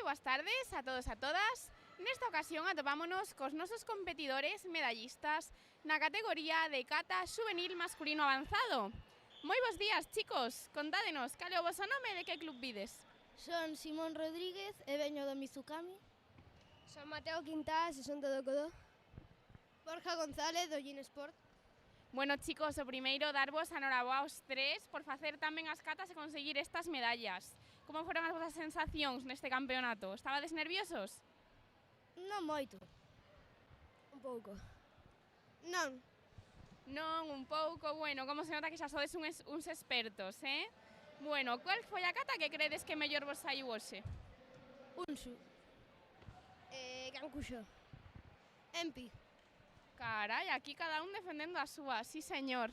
boas tardes a todos e a todas. Nesta ocasión atopámonos cos nosos competidores medallistas na categoría de kata xuvenil masculino avanzado. Moi bons días, chicos. Contádenos, cal é o voso nome e de que club vides? Son Simón Rodríguez e veño do Mizukami. Son Mateo Quintás e son do Codó. Borja González do Ginesport. Bueno, chicos, o primeiro darvos a noraboa aos tres por facer tamén as catas e conseguir estas medallas. Como foron as vosas sensacións neste campeonato? Estabades nerviosos? Non moito. Un pouco. Non. Non, un pouco, bueno, como se nota que xa sodes uns expertos, eh? Bueno, cual foi a cata que credes que mellor vos saiu hoxe? Unsu. Cancuxo. Empi. Carai, aquí cada un defendendo a súa, sí señor.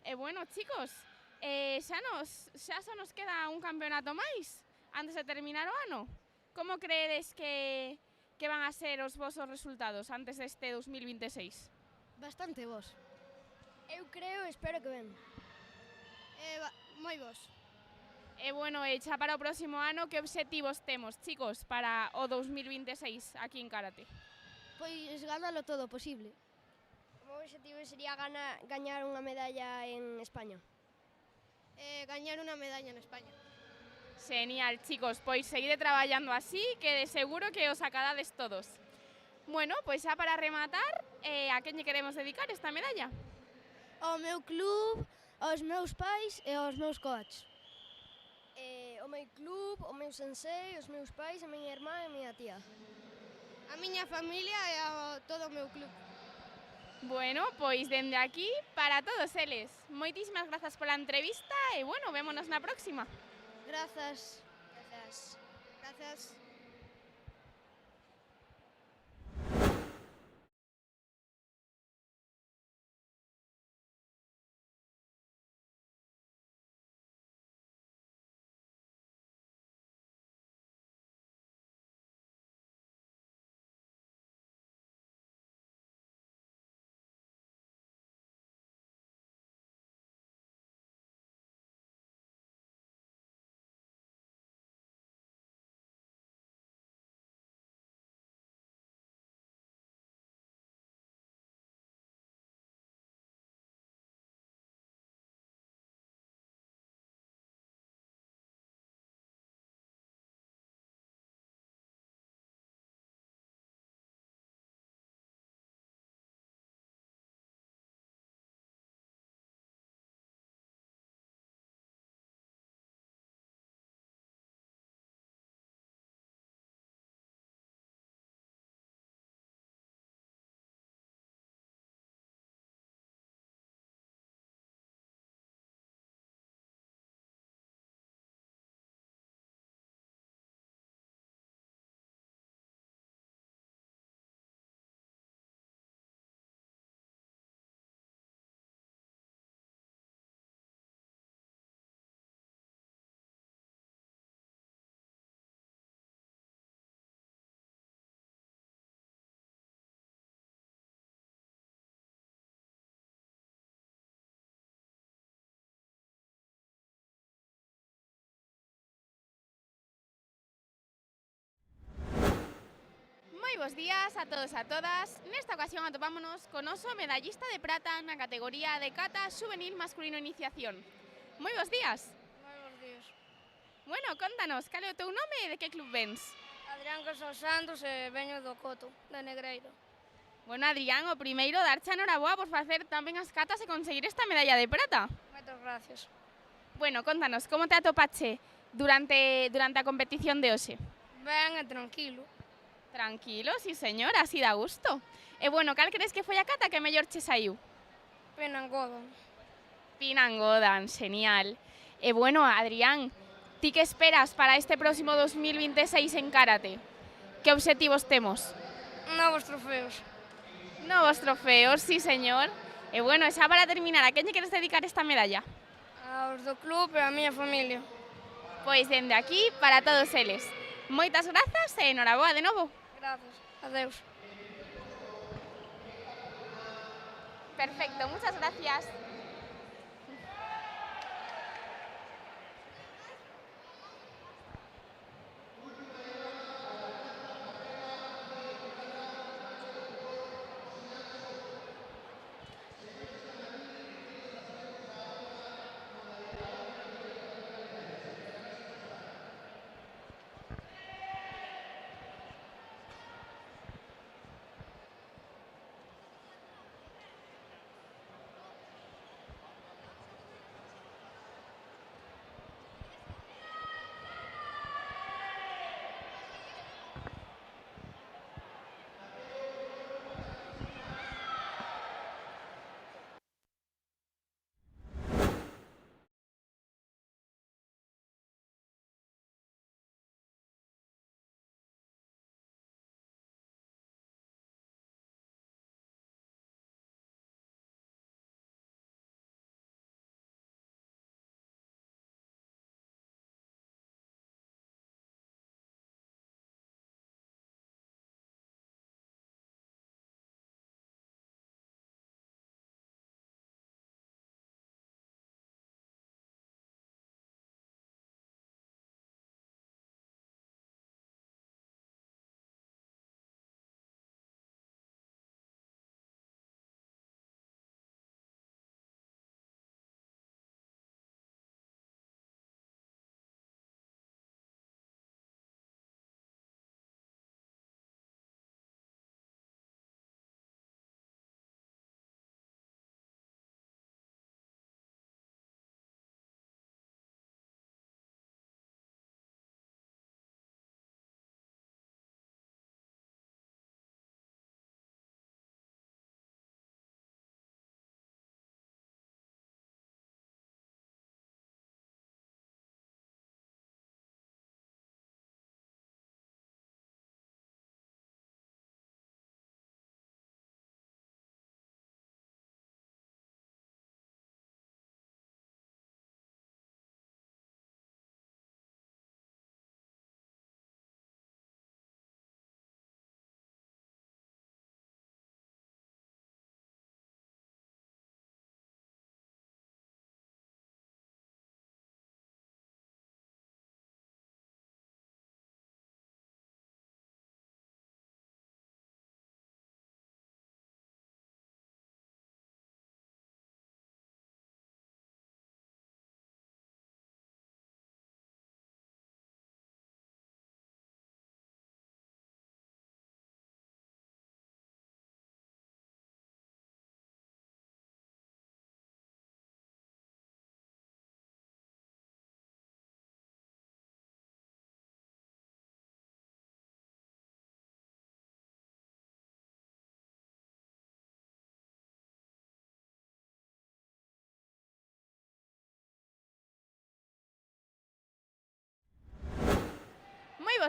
E bueno, chicos, xa só nos queda un campeonato máis antes de terminar o ano. Como creedes que van a ser os vosos resultados antes deste 2026? Bastante vos. Eu creo e espero que ben. Moi vos. E bueno, xa para o próximo ano, que obxectivos temos, chicos, para o 2026 aquí en Karate? Pois ganalo todo posible. O meu objetivo sería gañar unha medalla en España. Gañar unha medalla en España. Genial, chicos, pois seguide traballando así, que de seguro que os acadades todos. Bueno, pois xa para rematar, a quen lle queremos dedicar esta medalla? Ao meu club, aos meus pais e aos meus coaches. O meu club, o meu sensei, os meus pais, a miña irmá e a miña tía. A miña familia e a todo o meu club. Bueno, pois dende aquí, para todos eles. Moitísimas grazas pola entrevista e, bueno, vémonos na próxima. Grazas. Grazas. Grazas. Moi bons días a todos e a todas. Nesta ocasión atopámonos con oso medallista de prata na categoría de kata xuvenil masculino iniciación. Moi bons días. Moi bons días. Bueno, contanos, cal é o teu nome e de que club vens? Adrián Casal Santos e veño do Coto, de Negreiro. Bueno, Adrián, o primeiro darche a noraboa por facer tamén as catas e conseguir esta medalla de prata. Moitas gracias. Bueno, contanos, como te atopache durante a competición de hoxe? Ben e tranquilo. Tranquilo, sí señor, así da gusto. E bueno, cal crees que foi a cata que mellor che saiu? Penangodan. Pinangodan, genial. E bueno, Adrián, ti que esperas para este próximo 2026 en Karate? Que obxectivos temos? Novos trofeos. Novos trofeos, sí señor. E bueno, xa para terminar, a quen lle queres dedicar esta medalla? Aos do club e a miña familia. Pois dende aquí, para todos eles. Moitas grazas e enhoraboa de novo. Grazas. Adeus. Perfecto, muchas gracias.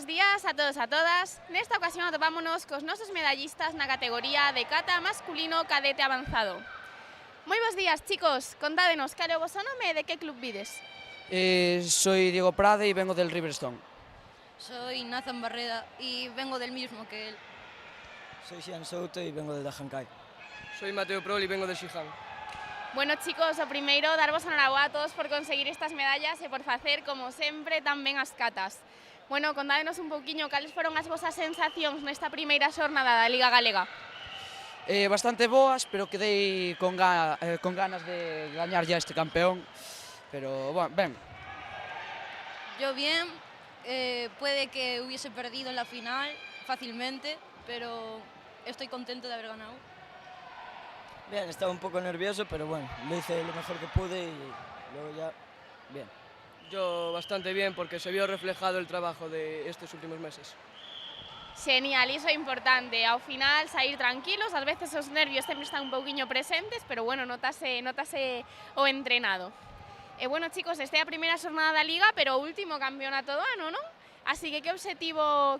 bos días a todos e a todas. Nesta ocasión atopámonos cos nosos medallistas na categoría de kata masculino cadete avanzado. Moi bos días, chicos. Contádenos cal é o voso nome e de que club vides. Soy Diego Prade y vengo del Riverstone. Soy Nathan Barreda y vengo del mismo que él. Soy Xian Souto y vengo de Dahankai. Soy Mateo Prol y vengo de Shihan. Bueno, chicos, o primeiro, darvos enhorabuá a todos por conseguir estas medallas e por facer, como sempre, tan ben as catas. Bueno, contádenos un pouquiño cales foron as vosas sensacións nesta primeira xornada da Liga Galega. Bastante boas, pero quedei con ganas de gañar ya este campeón. Pero, bueno, ben. Yo bien, puede que hubiese perdido en la final fácilmente, pero estoy contento de haber ganado. Bien, estaba un poco nervioso, pero bueno, lo hice lo mejor que pude y luego ya, bien. Yo bastante bien porque se vio reflejado el trabajo de estos últimos meses. Genial, iso é importante. Ao final, sair tranquilos, ás veces os nervios sempre están un pouquiño presentes, pero bueno, notase o entrenado. E bueno, chicos, esta é a primeira xornada da Liga, pero o último campeonato do ano, non? Así que que obxectivo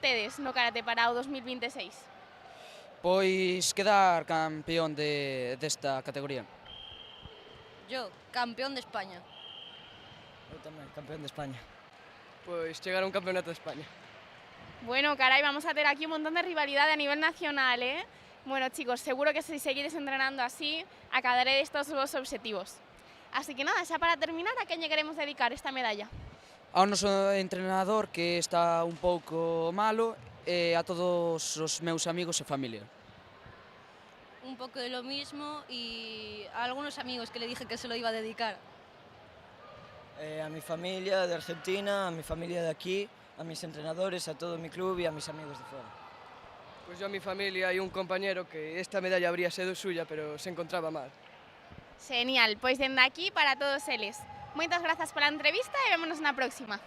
tedes no karate para o 2026? Pois quedar campeón desta categoría. Yo, campeón de España. Yo también, campeón de España. Pues llegar a un campeonato de España. Bueno, carai, vamos a ter aquí un montón de rivalidade a nivel nacional, eh? Bueno, chicos, seguro que se seguides entrenando así, acadaredes todos os vos obxectivos. Así que nada, xa para terminar, a quen lle queremos dedicar esta medalla? Ao noso entrenador, que está un pouco malo, e a todos os meus amigos e familia. Un poco de lo mismo y a algunos amigos que le dije que se lo iba a dedicar. A mi familia de Argentina, a mi familia de aquí, a mis entrenadores, a todo mi club y a mis amigos de fuera. Pues yo a mi familia y un compañero que esta medalla habría sido suya, pero se encontraba mal. Genial, pois dende aquí para todos eles. Moitas grazas pola entrevista e vémonos na próxima.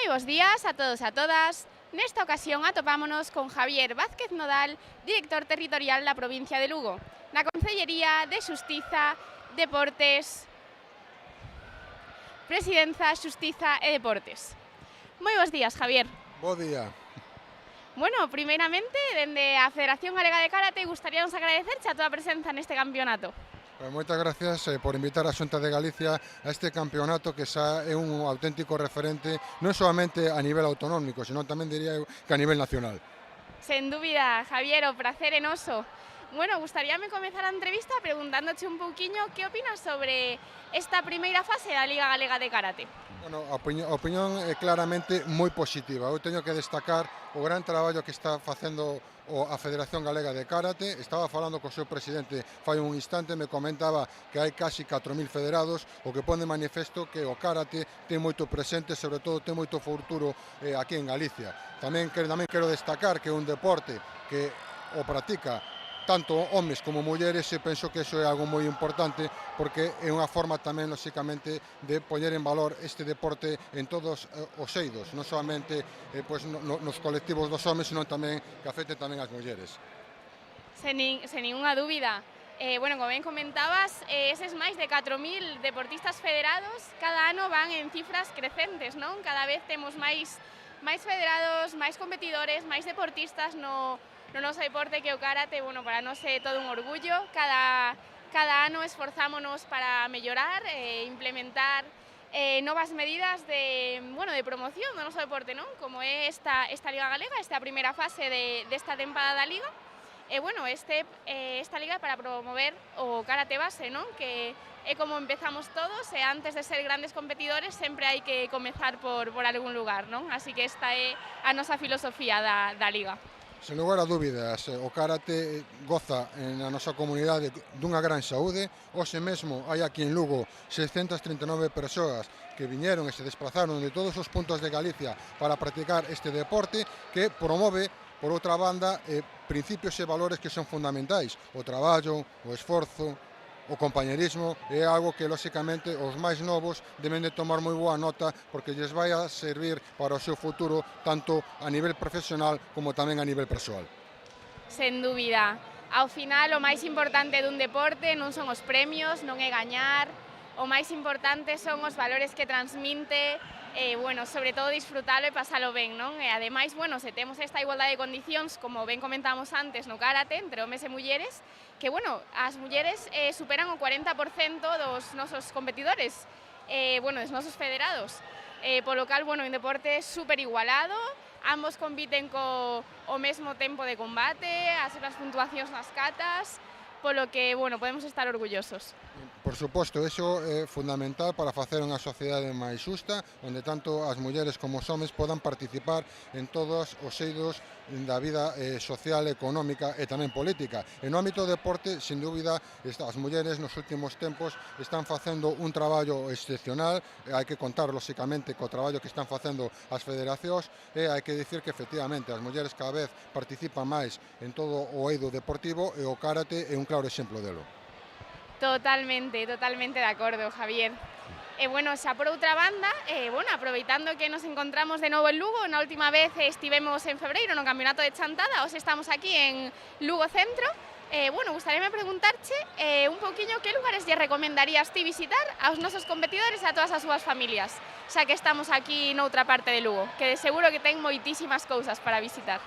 Moi bons días a todos e a todas. Nesta ocasión atopámonos con Javier Vázquez Nodal, director territorial da provincia de Lugo, na Concellería de Xustiza, Deportes, Presidenza, Xustiza e Deportes. Moi bons días, Javier. Bo día. Bueno, primeiramente, dende a Federación Galega de Karate, gustaríamos agradecerche a toda a presenza neste campeonato. Moitas gracias por invitar a Xunta de Galicia a este campeonato que xa é un auténtico referente non solamente a nivel autonómico, senón tamén diría eu que a nivel nacional. Sen dúbida, Javier, o prazer é noso. Bueno, gustaríame comezar a entrevista preguntándoche un pouquiño que opinas sobre esta primeira fase da Liga Galega de Karate. Bueno, a opinión é claramente moi positiva. Eu teño que destacar o gran traballo que está facendo a Federación Galega de Karate. Estaba falando co seu presidente fai un instante, me comentaba que hai casi 4.000 federados, o que pone de manifesto que o karate ten moito presente, sobre todo ten moito futuro aquí en Galicia. Tamén quero destacar que é un deporte que o practica tanto homes como mulleres, e penso que iso é algo moi importante porque é unha forma tamén, lóxicamente, de poñer en valor este deporte en todos os eidos, non solamente nos colectivos dos homes, senón tamén que afecte tamén as mulleres. Sen ninguna dúbida. Bueno, como ben comentabas, eses máis de 4.000 deportistas federados cada ano van en cifras crecentes, non? Cada vez temos máis federados, máis competidores, máis deportistas no noso deporte que o karate. Bueno, para nós é todo un orgullo. Cada ano esforzámonos para mellorar e implementar novas medidas de promoción do noso deporte, non? Como é esta Liga Galega, esta primeira fase desta tempada da Liga. E, bueno, esta Liga é para promover o karate base, non? Que é como empezamos todos, e antes de ser grandes competidores sempre hai que comezar por algún lugar, non? Así que esta é a nosa filosofía da Liga. Sen lugar a dúbidas, o karate goza na nosa comunidade dunha gran saúde. Hoxe mesmo hai aquí en Lugo 639 persoas que viñeron e se desplazaron de todos os puntos de Galicia para practicar este deporte que promove, por outra banda, principios e valores que son fundamentais. O traballo, o esforzo, o compañerismo é algo que, lóxicamente, os máis novos deben de tomar moi boa nota porque lles vai a servir para o seu futuro tanto a nivel profesional como tamén a nivel persoal. Sen dúbida. Ao final, o máis importante dun deporte non son os premios, non é gañar. O máis importante son os valores que transmite, sobre todo disfrutalo e pasalo ben, non? E ademais, se temos esta igualdade de condicións, como ben comentamos antes no karate, entre homes e mulleres, que, as mulleres superan o 40% dos nosos competidores, dos nosos federados. Polo cal, un deporte super igualado, ambos compiten co mesmo tempo de combate, as puntuacións nas catas, polo que, podemos estar orgullosos. Por suposto, iso é fundamental para facer unha sociedade máis xusta, onde tanto as mulleres como os homes podan participar en todos os eidos da vida social, económica e tamén política. E no ámbito do deporte, sin dúbida, as mulleres nos últimos tempos están facendo un traballo excepcional, hai que contar, lóxicamente, co traballo que están facendo as federacións, e hai que dicir que, efectivamente, as mulleres cada vez participan máis en todo o eido deportivo, e o karate é un claro exemplo delo. Totalmente de acordo, Javier. E, xa por outra banda, aproveitando que nos encontramos de novo en Lugo, na última vez estivemos en febreiro no Campeonato de Chantada, hoxe estamos aquí en Lugo Centro. Gustaríame preguntarche un poquinho que lugares lle recomendarías ti visitar aos nosos competidores e a todas as súas familias, xa que estamos aquí noutra parte de Lugo, que de seguro que ten moitísimas cousas para visitar.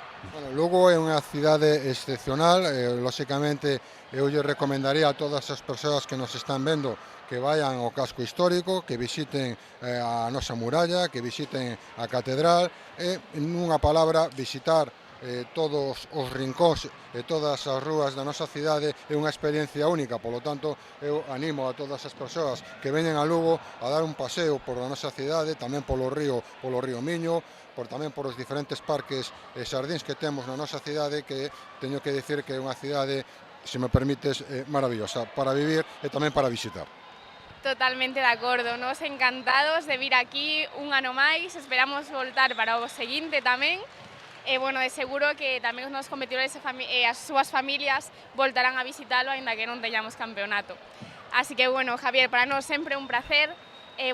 Lugo é unha cidade excepcional, lóxicamente eu lle recomendaría a todas as persoas que nos están vendo que vayan ao casco histórico, que visiten a nosa muralla, que visiten a catedral e, nunha palabra, visitar todos os rincóns e todas as rúas da nosa cidade é unha experiencia única. Polo tanto, eu animo a todas as persoas que veñen a Lugo a dar un paseo por a nosa cidade, tamén polo río Miño, tamén por os diferentes parques e xardíns que temos na nosa cidade, que teño que dicir que é unha cidade, se me permites, maravillosa para vivir e tamén para visitar. Totalmente de acordo, nos encantados de vir aquí un ano máis, esperamos voltar para o seguinte tamén. De seguro que tamén os nosos competidores e as súas familias voltarán a visitalo, aínda que non teñamos campeonato. Así que, Javier, para nós sempre un placer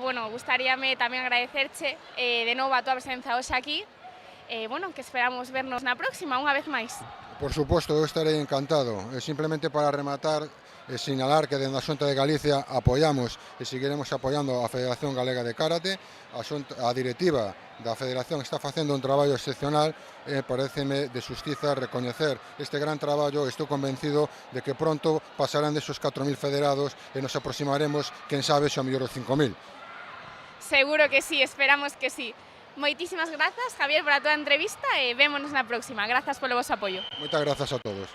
bueno, gustaríame tamén agradecerche de novo a tua presenza hoxe aquí. Bueno, que esperamos vernos na próxima, unha vez máis. Por suposto, eu estarei encantado. Simplemente para rematar, sinalar que dende a Xunta de Galicia apoiamos e seguiremos apoiando a Federación Galega de Karate. A directiva da Federación está facendo un traballo excepcional e pareceme de xustiza recoñecer este gran traballo. Estou convencido de que pronto pasarán desos 4.000 federados e nos aproximaremos, quen sabe, se ao mellor os 5.000. Seguro que sí, esperamos que sí. Moitísimas grazas, Javier, por a túa entrevista e vémonos na próxima. Grazas polo vosso apoio. Moitas grazas a todos.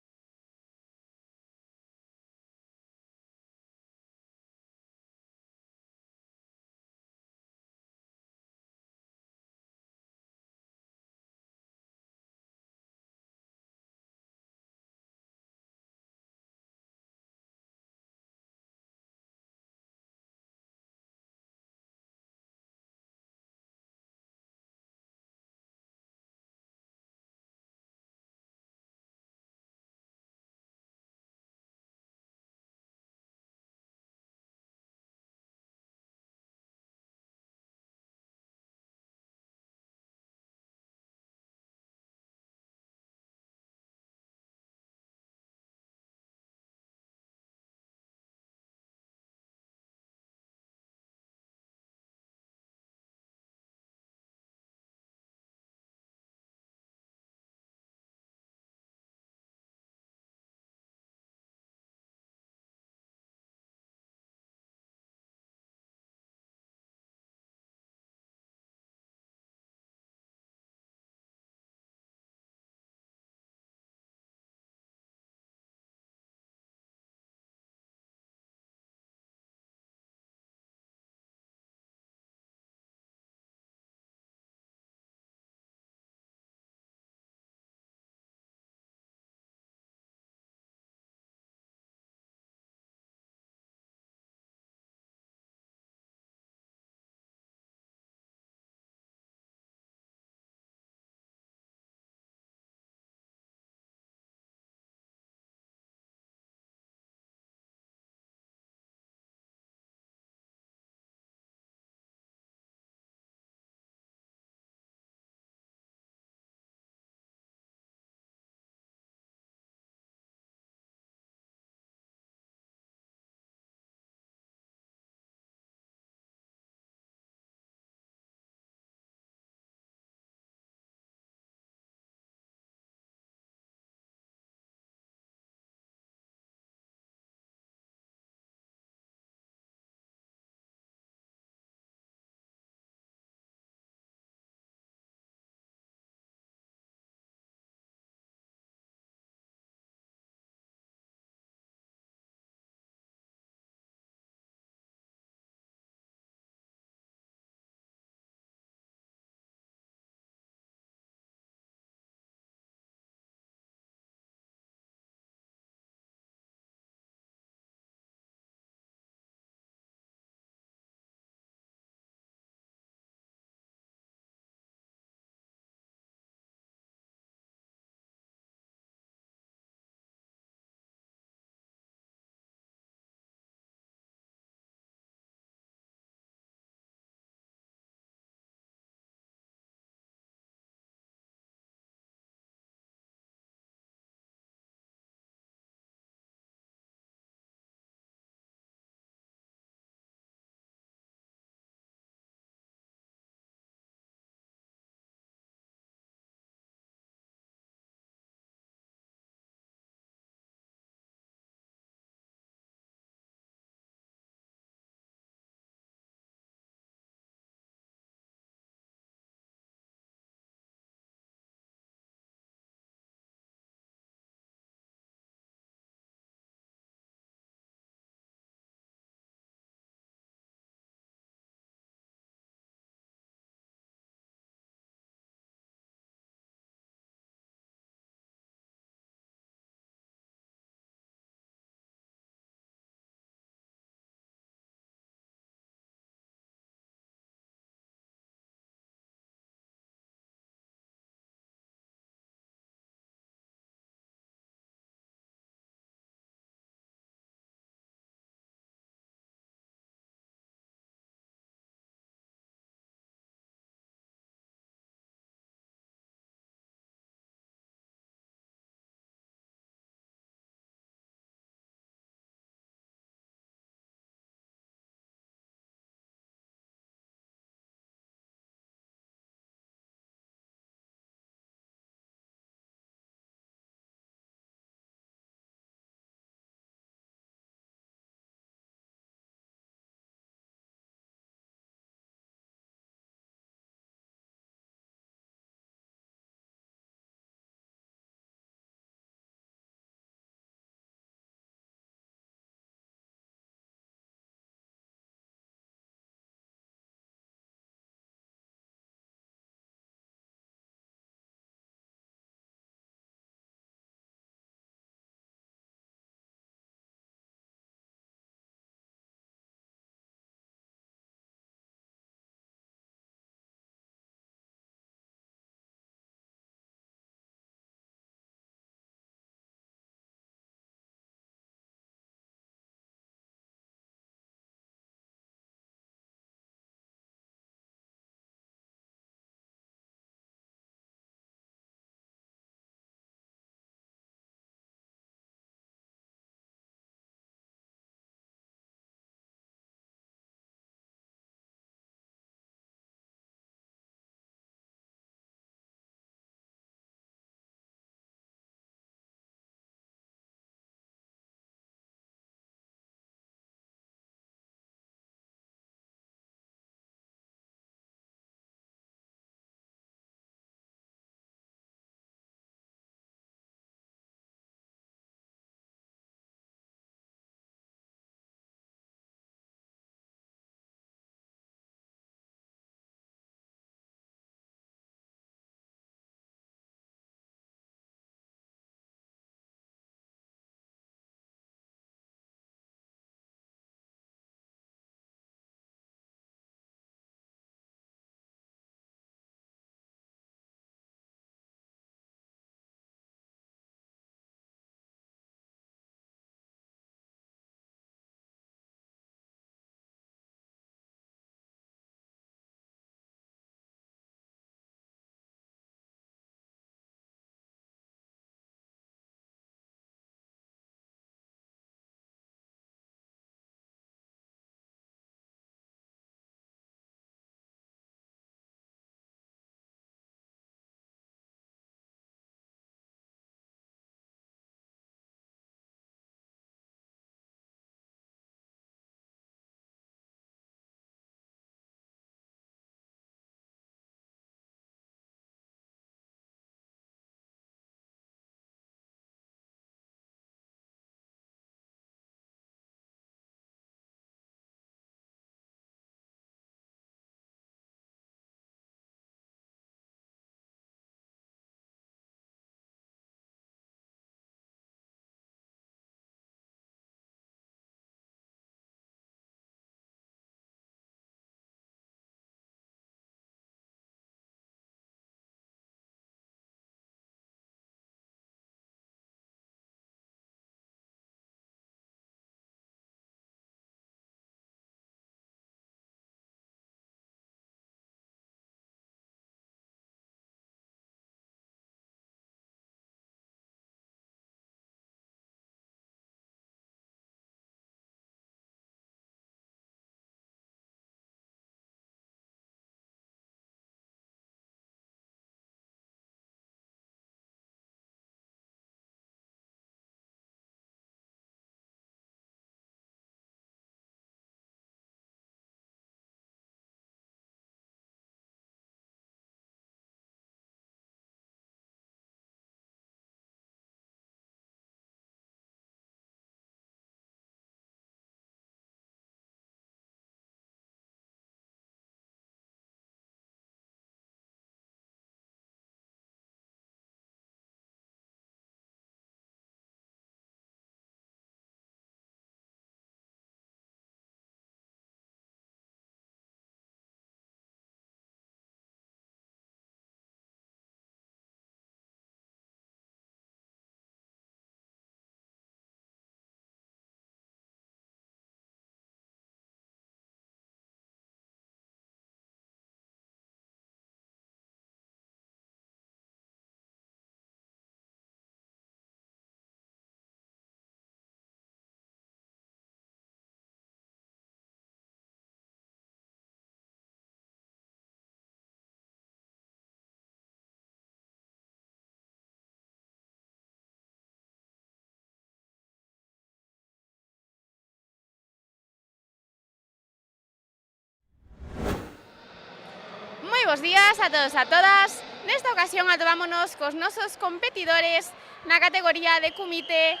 bos días a todos e a todas. Nesta ocasión atopámonos cos nosos competidores na categoría de comité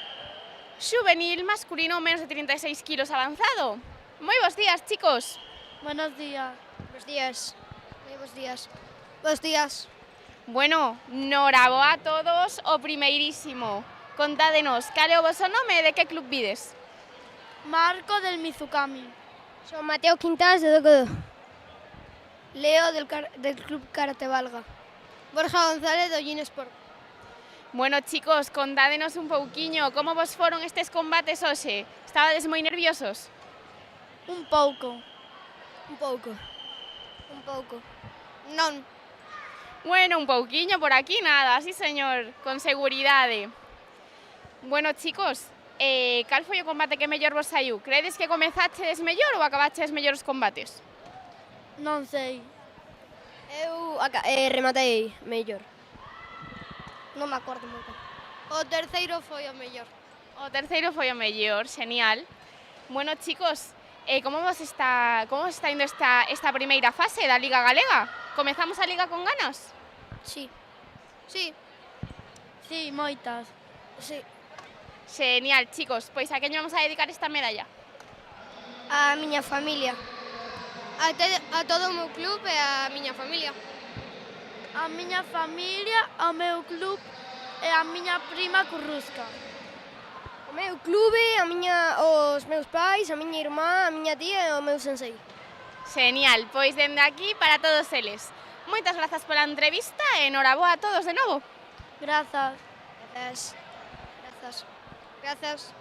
xuvenil masculino menos de 36 kilos avanzado. Moi bos días, chicos. Buenos días. Bos días. Moi bos días. Bos días. Bueno, noraboa a todos o primeirísimo. Contádenos, cal é o voso nome e de que club vides? Marco del Mizukami. Son Mateo Quintas de Docodo. Leo del Club Karate Valga. Borja González do Gin Sport. Bueno, chicos, contádenos un pouquiño como vos foron estes combates hoxe. Estabades moi nerviosos? Un pouco. Un pouco. Un pouco. Non. Bueno, un pouquiño por aquí nada, sí señor, con seguridade. Bueno, chicos, cal foi o combate que mellor vos saiu? Credes que comezachedes mellor ou acabachedes mellor os combates? Non sei. Eu rematei mellor. Non me acordo moito. O terceiro foi o mellor. O terceiro foi o mellor, genial. Bueno, chicos, como está indo esta primeira fase da Liga Galega? Comezamos a Liga con ganas? Sí. Sí. Sí, moitas. Sí. Genial, chicos, pois a quen vamos a dedicar esta medalla? A miña familia. A todo o meu club e a miña familia. A miña familia, ao meu club e a miña prima Currusca. O meu clube, os meus pais, a miña irmá, a miña tía e o meu sensei. Genial, pois dende aquí para todos eles. Moitas grazas pola entrevista e noraboa a todos de novo. Grazas. Grazas. Grazas. Grazas.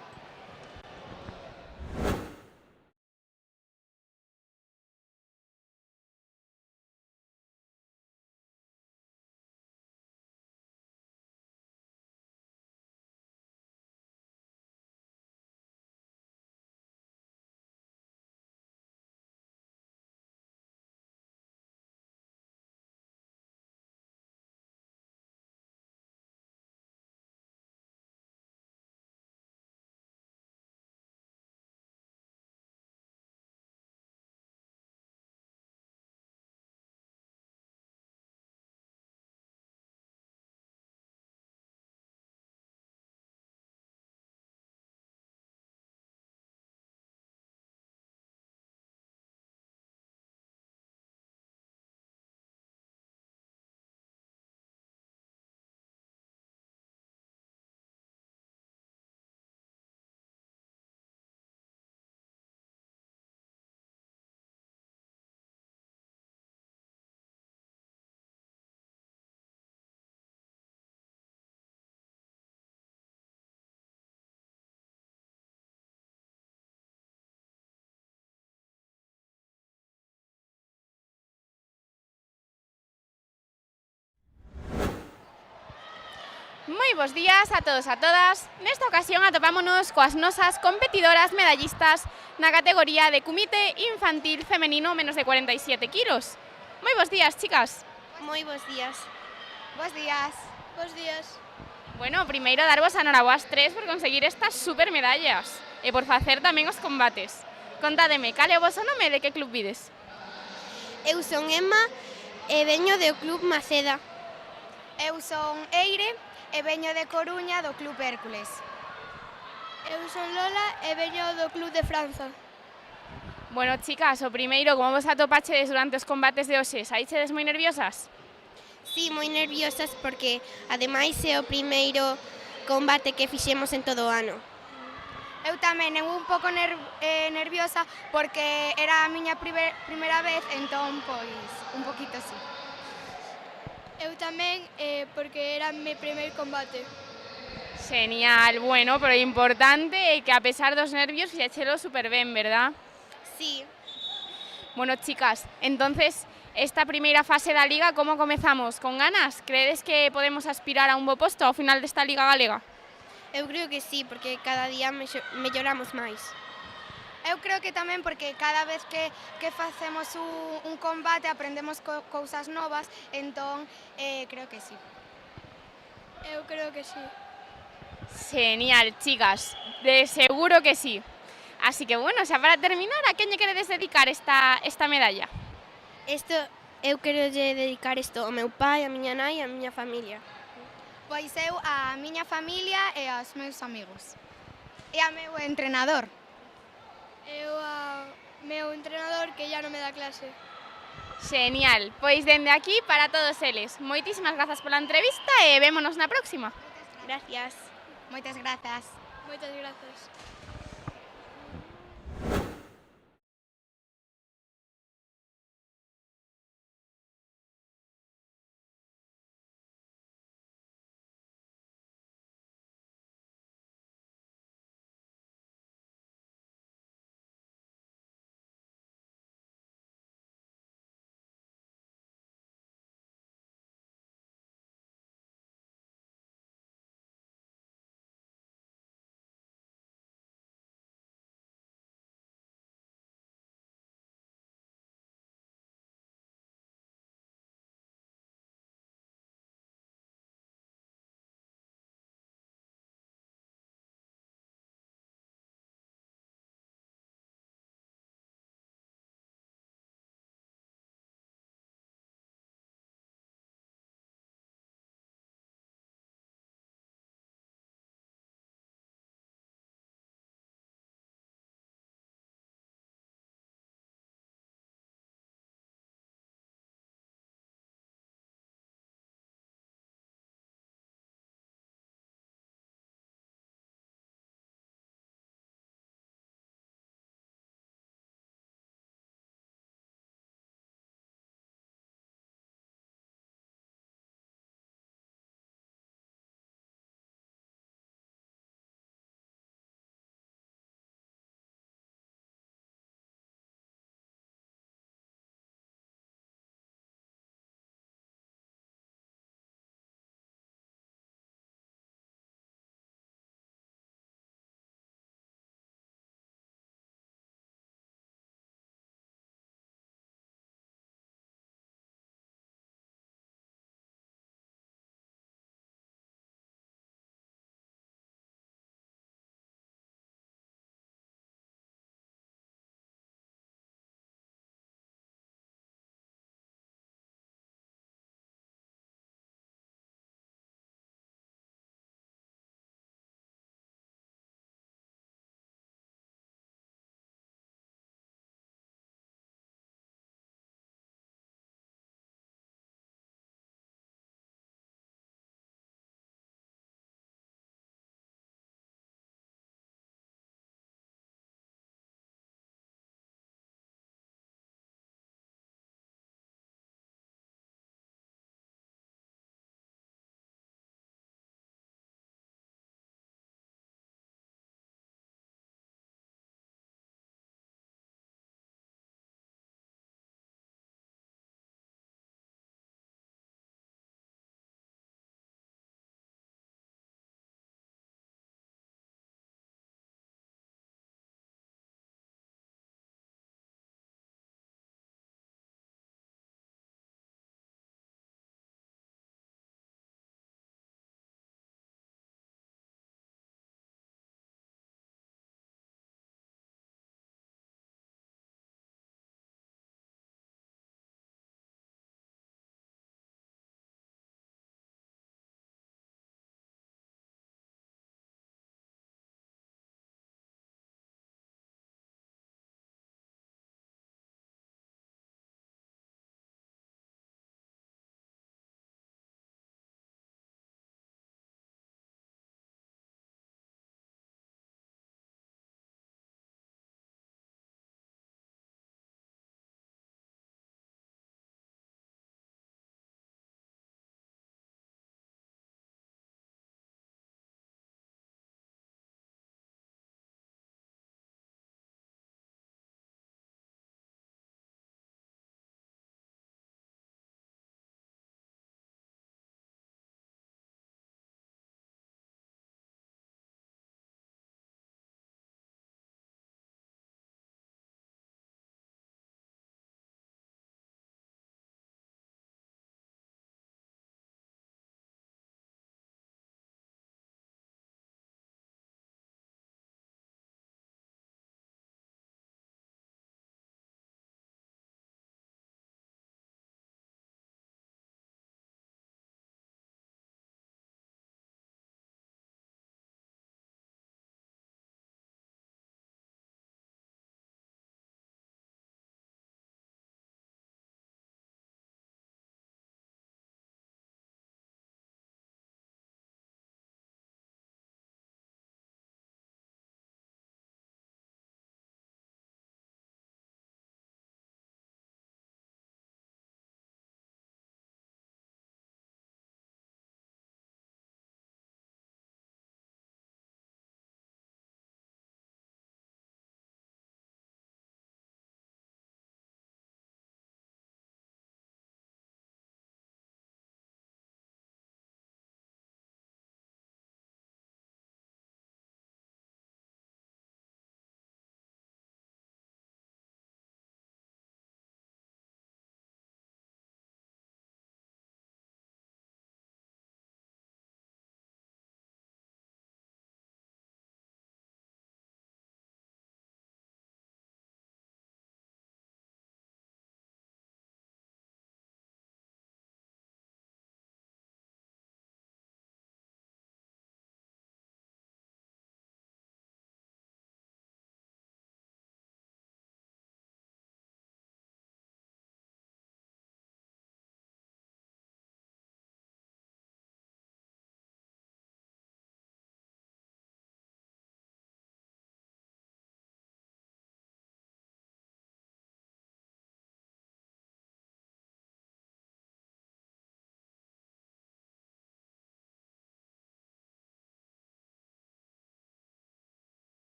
Moi bos días a todos e a todas. Nesta ocasión atopámonos coas nosas competidoras medallistas na categoría de comité infantil femenino menos de 47 kilos. Moi bos días, chicas. Moi bos días. Bos días. Bos días. Bueno, primeiro darvos a noraboa as tres por conseguir estas super medallas e por facer tamén os combates. Contádeme, cal é o voso nome e de que club vides? Eu son Emma e veño do Club Maceda. Eu son Eire e veño de Coruña do Club Hércules. Eu son Lola e veño do Club de Franza. Bueno, chicas, o primeiro, como vos atopachedes durante os combates de hoxe? Saíchedes moi nerviosas? Sí, moi nerviosas porque ademais é o primeiro combate que fixemos en todo o ano. Eu tamén un pouco nerviosa porque era a miña primeira vez, entón, pois, un poquito así. Eu tamén, porque era o meu primeiro combate. Genial, bueno, pero o importante é que a pesar dos nervios fixéchelo super ben, verdad? Sí. Bueno, chicas, entonces, esta primeira fase da Liga, como comezamos? Con ganas? Credes que podemos aspirar a un bo posto ao final desta Liga Galega? Eu creo que sí, porque cada día melloramos máis. Eu creo que tamén porque cada vez que facemos un combate aprendemos cousas novas, entón creo que sí. Eu creo que sí. Genial, chicas, de seguro que sí. Así que bueno, xa para terminar, a quen lle queredes dedicar esta medalla? Isto Eu quero dedicar isto ao meu pai, a miña nai e a miña familia. Pois eu a miña familia e aos meus amigos. E a meu entrenador. Eu ao meu entrenador que ya non me dá clase. Genial, pois dende aquí para todos eles. Moitísimas grazas pola entrevista e vémonos na próxima. Gracias. Moitas grazas. Moitas grazas.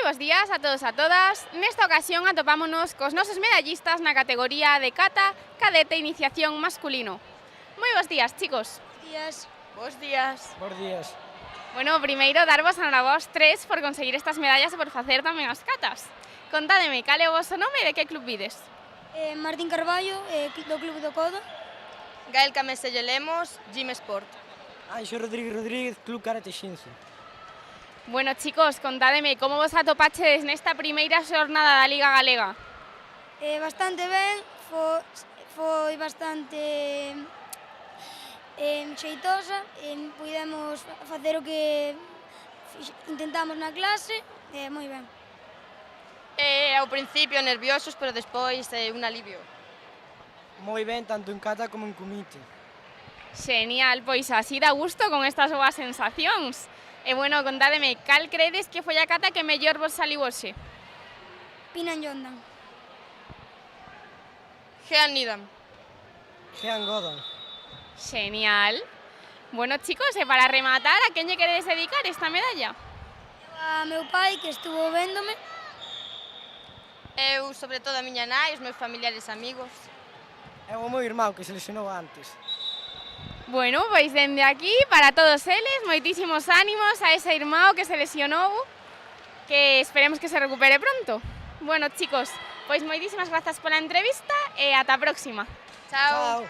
bos días a todos e a todas. Nesta ocasión atopámonos cos nosos medallistas na categoría de kata, cadete e iniciación masculino. Moi bos días, chicos. Días. Bos días. Bos días. Bueno, primeiro darvos a vos tres por conseguir estas medallas e por facer tamén as catas. Contádeme, cal é o vosso nome e de que club vides? Martín Carballo, do Club do Codo. Gael Cameselle Lemos, Gym Sport. Anxo Rodríguez, Club Karate Shinzo. Bueno, chicos, contádeme, como vos atopachedes nesta primeira xornada da Liga Galega? Bastante ben, foi bastante xeitosa, pudemos facer o que intentamos na clase, moi ben. Ao principio nerviosos, pero despois un alivio. Moi ben, tanto en kata como en kumite. Genial, pois así dá gusto con estas boas sensacións. E bueno, contádeme, cal credes que foi a cata que mellor vos saliu hoxe? Pinan Yondan. Jean Nidam. Jean Godan. Genial. Bueno, chicos, e para rematar, a quen lle queredes dedicar esta medalla? A meu pai, que estuvo véndome. Eu, sobre todo, a miña nai, os meus familiares e amigos. É o meu irmão, que se lesionou antes. Bueno, pois dende aquí, para todos eles, moitísimos ánimos a ese irmão que se lesionou, que esperemos que se recupere pronto. Bueno, chicos, pois moitísimas grazas pola entrevista e ata a próxima. Chao.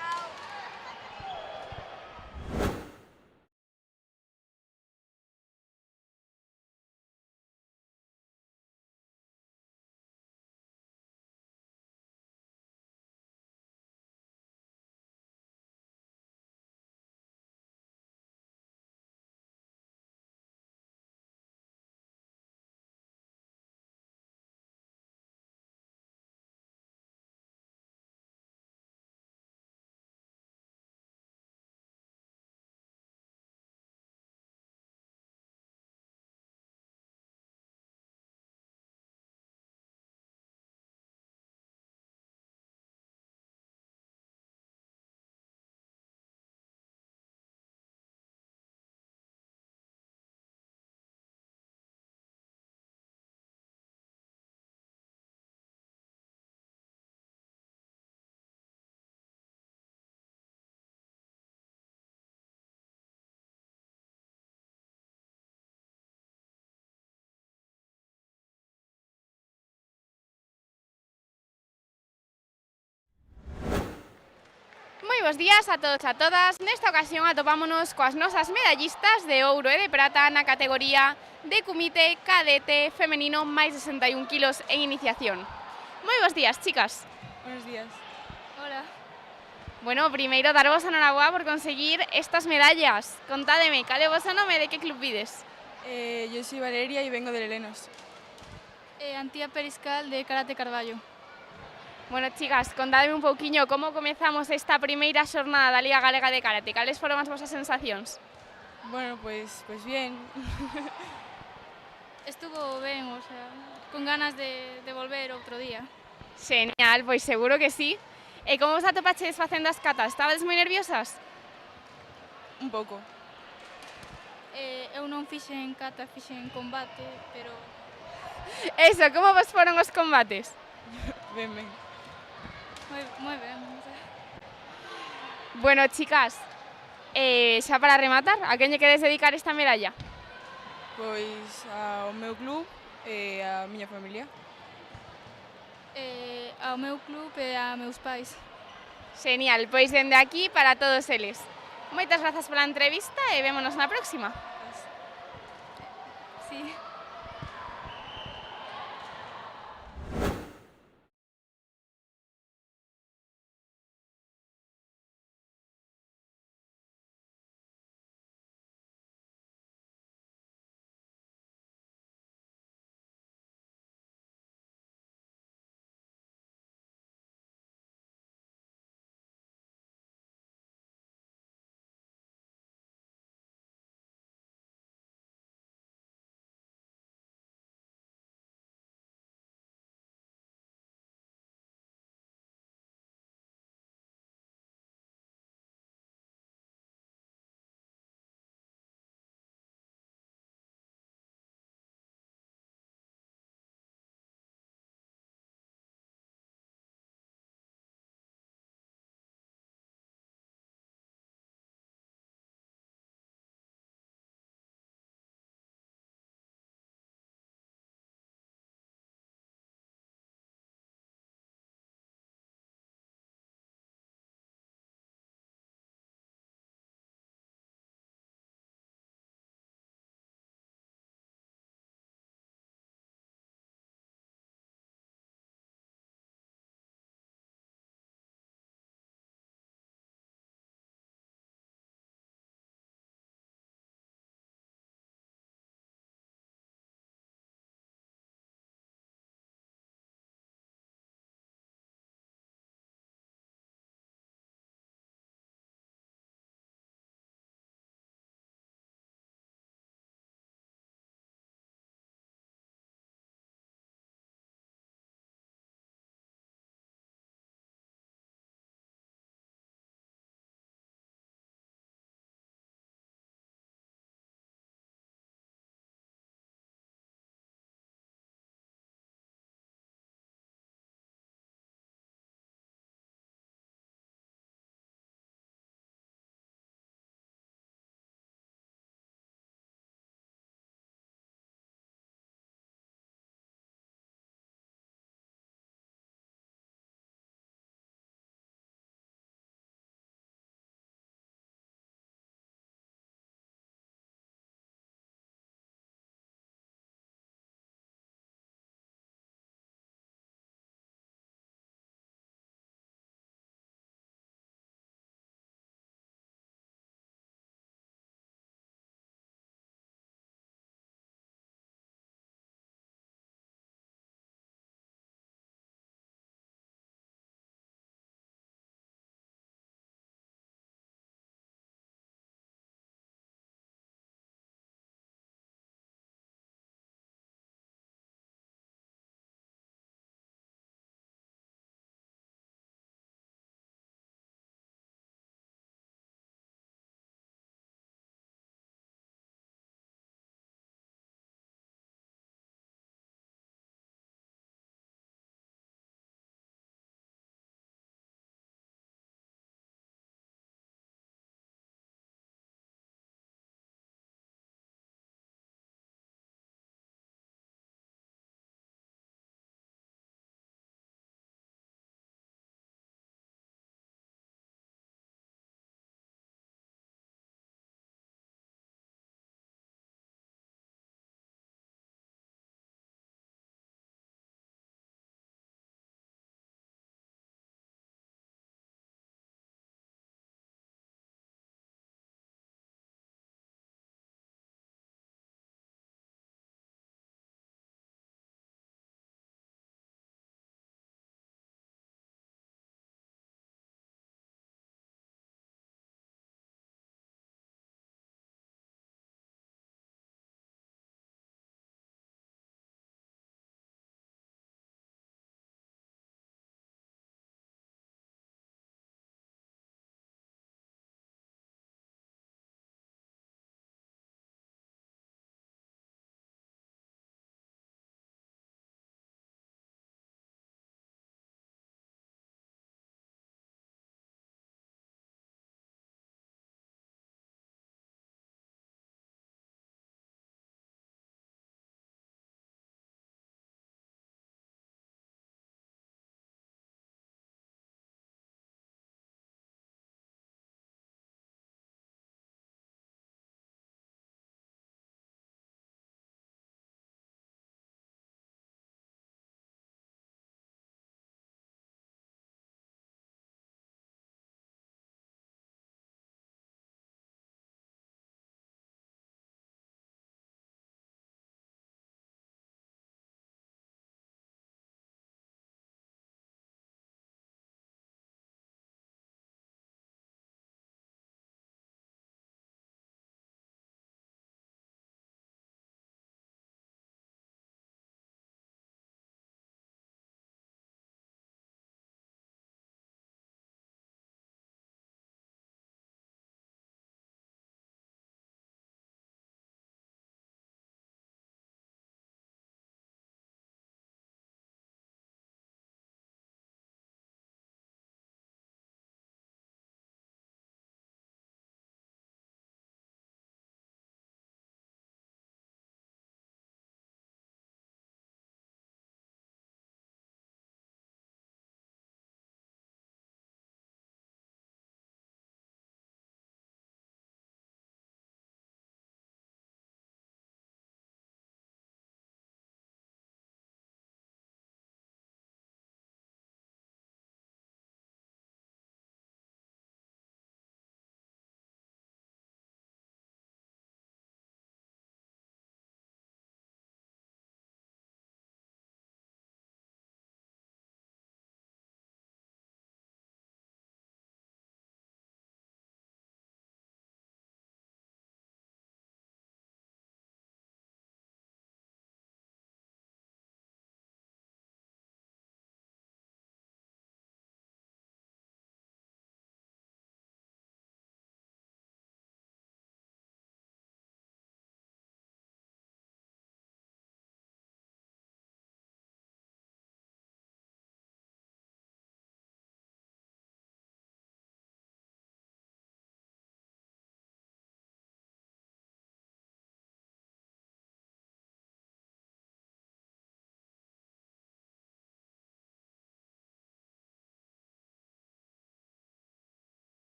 Moi bos días a todos e a todas. Nesta ocasión atopámonos coas nosas medallistas de ouro e de prata na categoría de kumite cadete femenino máis de 61 kilos en iniciación. Moi bos días, chicas. Buenos días. Hola. Bueno, primeiro darvos a noraboa por conseguir estas medallas. Contádeme, cal é o voso nome e de que club vides? Yo soy Valeria y vengo de Lenos. Antía Periscal de Karate Carballo. Bueno, chicas, contádeme un pouquiño como comezamos esta primeira xornada da Liga Galega de Karate. Cales foron as vosas sensacións? Bueno, pues bien. Estuvo ben, o sea, con ganas de volver outro día. Genial, pois seguro que sí. E como vos atopachedes facendo as catas? Estabades moi nerviosas? Un pouco. Eu non fixen kata, fixen combate, pero... Eso, como vos foron os combates? Ben. Moi ben. Bueno, chicas, xa para rematar, a quen lle queres dedicar esta medalla? Pois ao meu club e á miña familia. Ao meu club e a meus pais. Genial, pois dende aquí para todos eles. Moitas grazas pola entrevista e vémonos na próxima. Sí.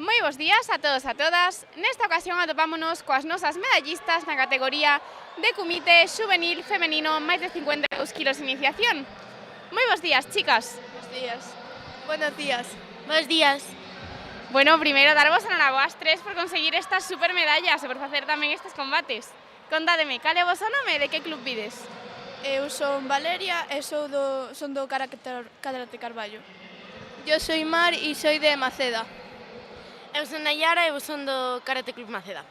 Moi bons días a todos e a todas. Nesta ocasión atopámonos coas nosas medallistas na categoría de comité xuvenil femenino máis de 52 kilos de iniciación. Moi bons días, chicas. Buenos días. Buenos días. Buenos días. Bueno, primeiro darvos enhoraboa ás tres por conseguir estas super medallas e por facer tamén estes combates. Contádeme, cal é o vosso nome e de que club vides? Eu son Valeria e son do Karate Carballo. Yo soy Mar y soy de Maceda. Eu son Nayara e eu son do Karate Club Maceda.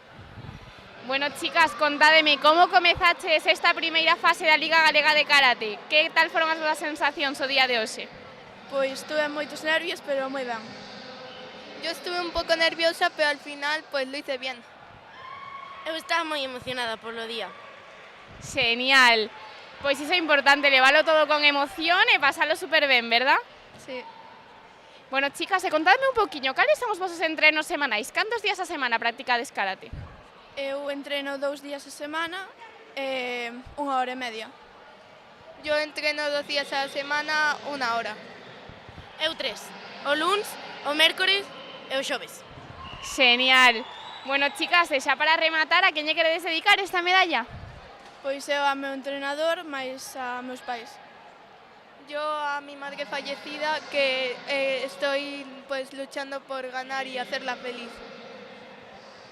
Bueno, chicas, contádeme, como comezaches esta primeira fase da Liga Galega de Karate? Que tal foron as vosas sensacións o día de hoxe? Pois tuve moitos nervios, pero moi ben. Yo estuve un poco nerviosa, pero al final pues lo hice bien. Eu estaba moi emocionada polo día. Genial. Pois iso é importante, leválo todo con emoción e pasalo super ben, verdad? Sí. Bueno, chicas, contadme un poquinho, cales son os vosos entrenos semanais? Cantos días a semana practicades karate? Eu entreno 2 días a semana e 1 hora e media. Yo entreno 2 días a la semana, 1 hora. Eu 3. O luns, o mércores e o xoves. Genial. Bueno, chicas, e xa para rematar, a quen lle queredes dedicar esta medalla? Pois eu a meu entrenador, máis a meus pais. Yo a mi madre fallecida, que estoy pues luchando por ganar y hacerla feliz.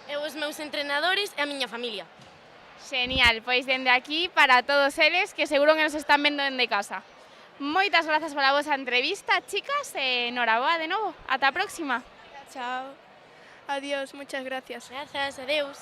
Eu os meus entrenadores e a miña familia. Genial, pois dende aquí para todos eles que seguro que nos están vendo dende casa. Moitas grazas pola vosa entrevista, chicas, e enhoraboa de novo. Ata a próxima. Chao. Adiós, muchas gracias. Grazas, adeus.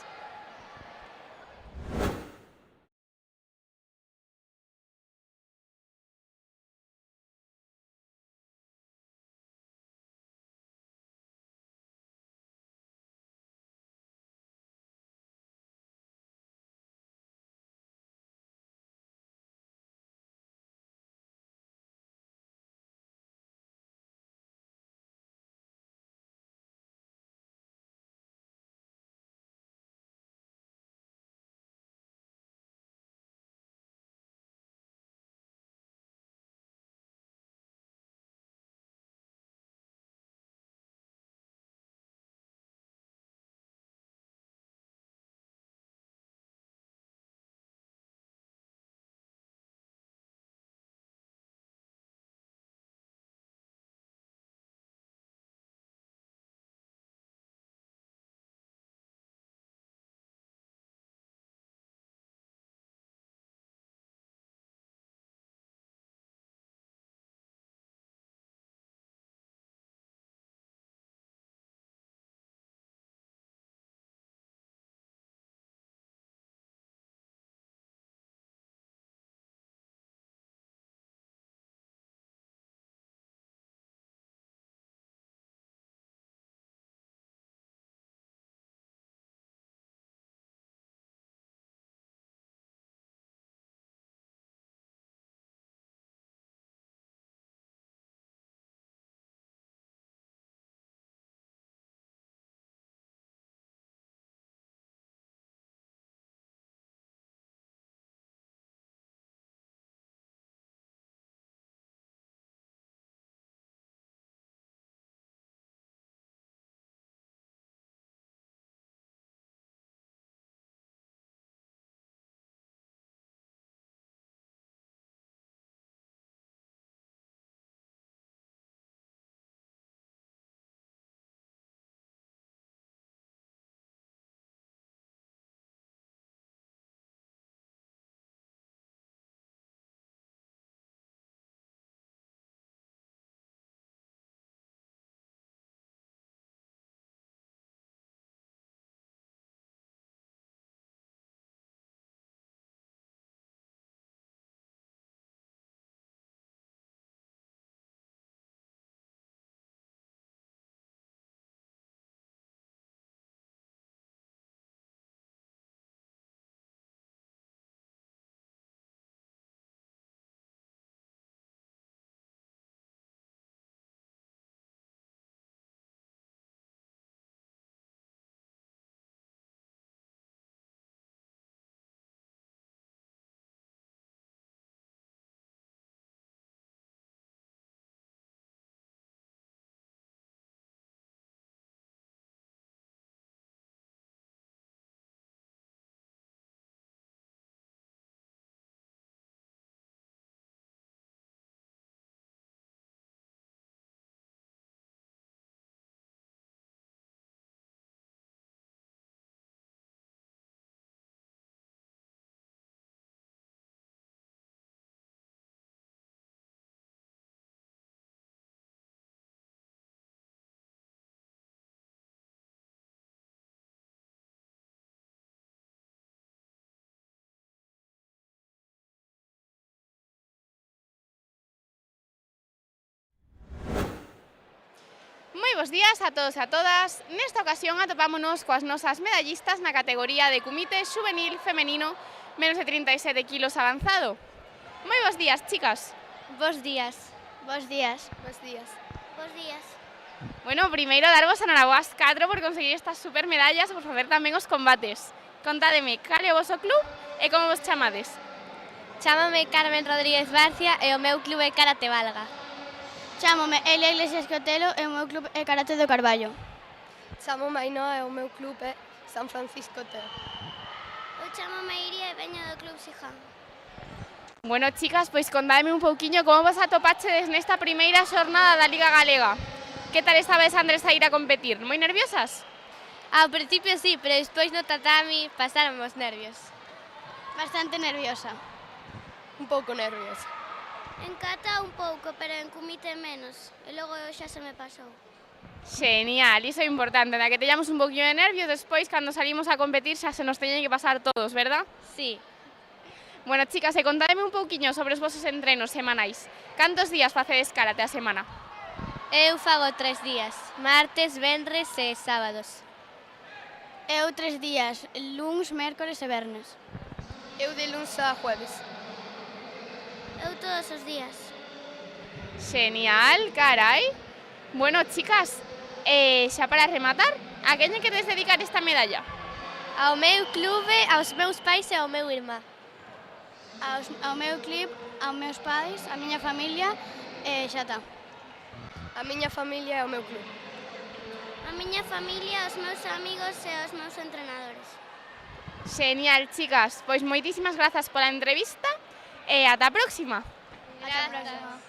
bons días a todos e a todas. Nesta ocasión atopámonos coas nosas medallistas na categoría de comité juvenil femenino menos de 37 kilos avanzado. Moi bons días, chicas. Bos días. Bos días. Bos días. Bos días. Bueno, primeiro darvos a enhoraboas 4 por conseguir estas super medallas e por facer tamén os combates. Contádeme, cal é o vosso club e como vos chamades? Chámame Carmen Rodríguez Barcia e o meu club é Karate Valga. Chámome Elia Iglesias Cotelo e o meu club é Karate do Carballo. Chámome Ainhoa e o meu club é San Francisco Teo. Eu chámome Iria e veño do club Siján. Bueno, chicas, pois contádeme un pouquiño como vos atopachedes nesta primeira xornada da Liga Galega. Que tal estabades antes a ir a competir? Moi nerviosas? Ao principio sí, pero despois no tatami pasaron os nervios. Bastante nerviosa. Un pouco nerviosa. En kata un pouco, pero en kumite menos. E logo xa se me pasou. Genial, iso é importante, da que teñamos un poquinho de nervios, despois, cando salimos a competir, xa se nos teñen que pasar todos, verdad? Sí. Bueno, chicas, e contádeme un pouquiño sobre os vosos entrenos semanais. Cantos días facedes karate a semana? Eu fago 3 días, martes, venres e sábados. Eu 3 días, luns, mércores e vernes. Eu de luns a jueves. Eu todos os días. Genial, carai. Bueno, chicas, xa para rematar, a quen lle queres dedicar esta medalla? Ao meu clube, aos meus pais e ao meu irmá. Ao meu club, aos meus pais, a miña familia e xa está. A miña familia e ao meu club. A miña familia, aos meus amigos e aos meus entrenadores. Genial, chicas. Pois moitísimas grazas pola entrevista e ata a próxima. Ata a próxima.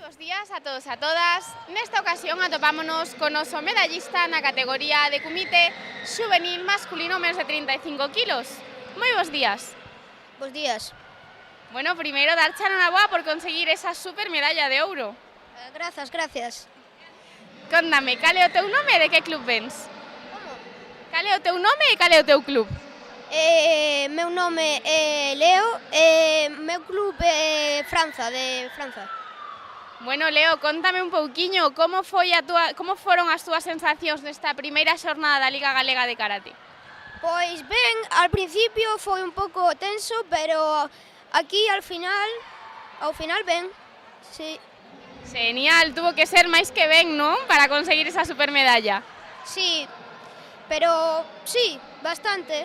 Bos días a todos e a todas. Nesta ocasión atopámonos con noso medallista na categoría de comité juvenil masculino menos de 35 kilos. Moi bons días. Bos días. Bueno, primeiro darche a enhoraboa por conseguir esa super medalla de ouro. Gracias. Contame, cal é o teu nome e de que club vens? Como? Cal é o teu nome e cal é o teu club? Meu nome é Leo e meu club é Franza, de Franza. Bueno, Leo, contame un pouquiño como foron as túas sensacións nesta primeira xornada da Liga Galega de Karate. Pois ben, al principio foi un pouco tenso, pero aquí ao final ben, sí. Genial, tuvo que ser máis que ben, non? Para conseguir esa supermedalla. Sí, pero sí, bastante.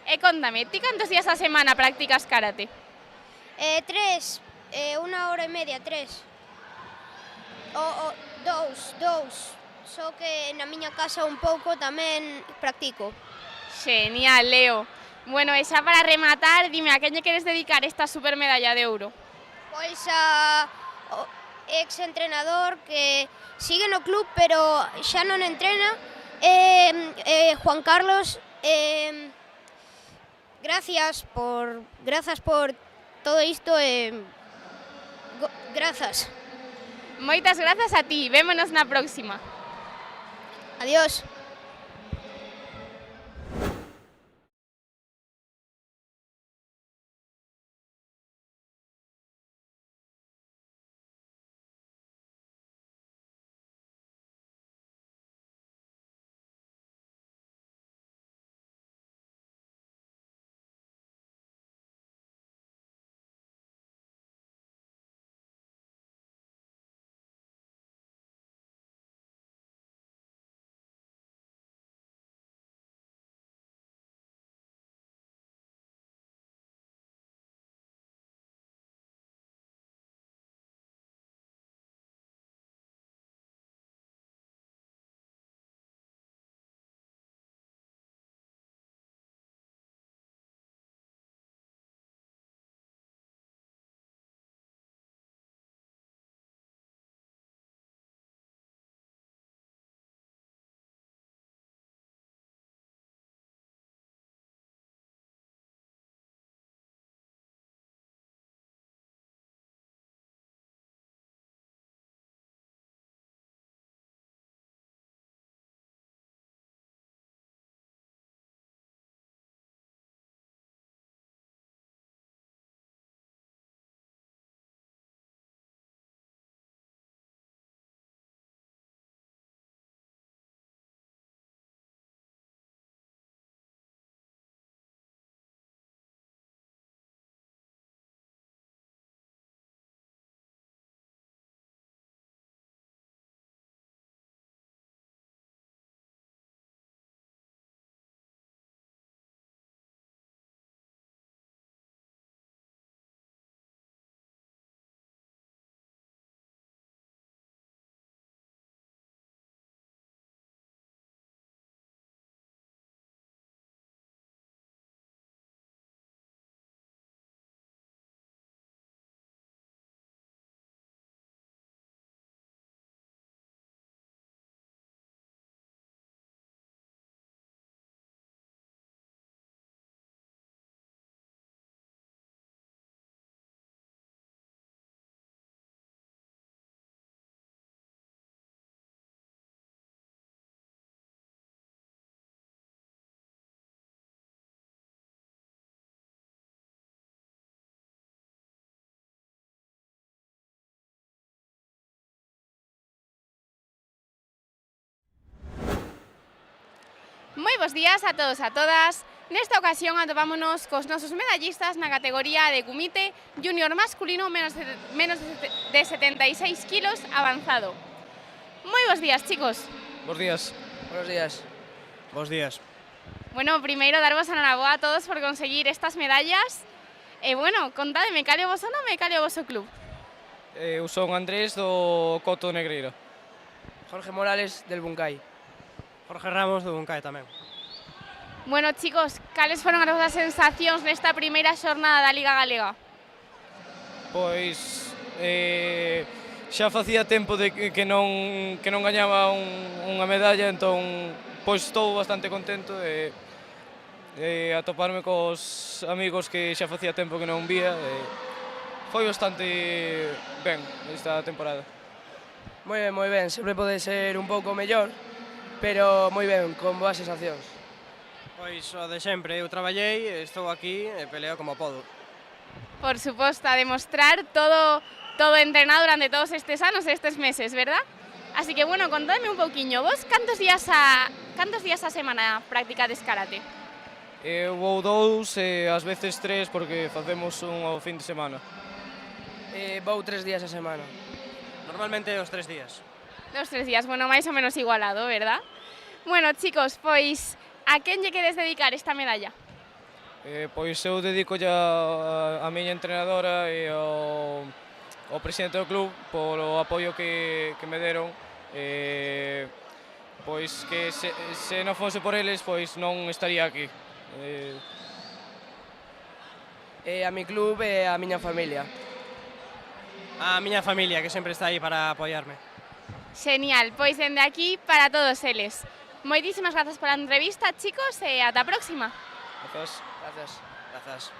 E contame, ti cantos días a semana practicas karate? 3, 1 hora e media, 3. Dous. Só que na miña casa un pouco tamén practico. Genial, Leo. Bueno, e xa para rematar, dime, a quen lle queres dedicar esta supermedalla de ouro? Pois ex-entrenador que sigue no club, pero xa non entrena. Juan Carlos, grazas por todo isto. Grazas. Moitas grazas a ti, vémonos na próxima. Adiós. Moi bons días a todos e a todas. Nesta ocasión atopámonos cos nosos medallistas na categoría de kumite junior masculino menos de 76 kilos avanzado. Moi bons días, chicos. Bos días. Buenos días. Bos días. Bueno, primeiro darvos a enhoraboa a todos por conseguir estas medallas. E bueno, contademe, cal é o voso nome e cal é o voso club? Eu son Andrés do Coto Negreira. Jorge Morales del Buncay. Jorge Ramos do Buncay tamén. Bueno, chicos, cales foron as vosas sensacións nesta primeira xornada da Liga Galega? Pois xa facía tempo de que non gañaba unha medalla, entón pois estou bastante contento e atoparme cos amigos que xa facía tempo que non vía. Foi bastante ben esta temporada. Moi ben, sempre pode ser un pouco mellor, pero moi ben, con boas sensacións. Pois o de sempre, eu traballei, estou aquí e peleo como podo. Por suposto, a demostrar todo entrenado durante todos estes anos e estes meses, verdad? Así que, bueno, contadme un pouquiño, vos cantos días a semana practicades karate? Eu vou 2 e ás veces 3 porque facemos un ao fin de semana. Vou 3 días a semana. Normalmente os 3 días. 2-3 días, bueno, máis ou menos igualado, verdad? Bueno, chicos, pois, a quen lle queres dedicar esta medalla? Pois eu dedico a miña entrenadora e ao presidente do club polo apoio que me deron. Pois que se non fose por eles, pois non estaría aquí. A mi club e a miña familia. A miña familia, que sempre está aí para apoiarme. Genial, pois dende aquí para todos eles. Moitísimas grazas pola entrevista, chicos, e ata a próxima. Grazas. Gracias. Grazas.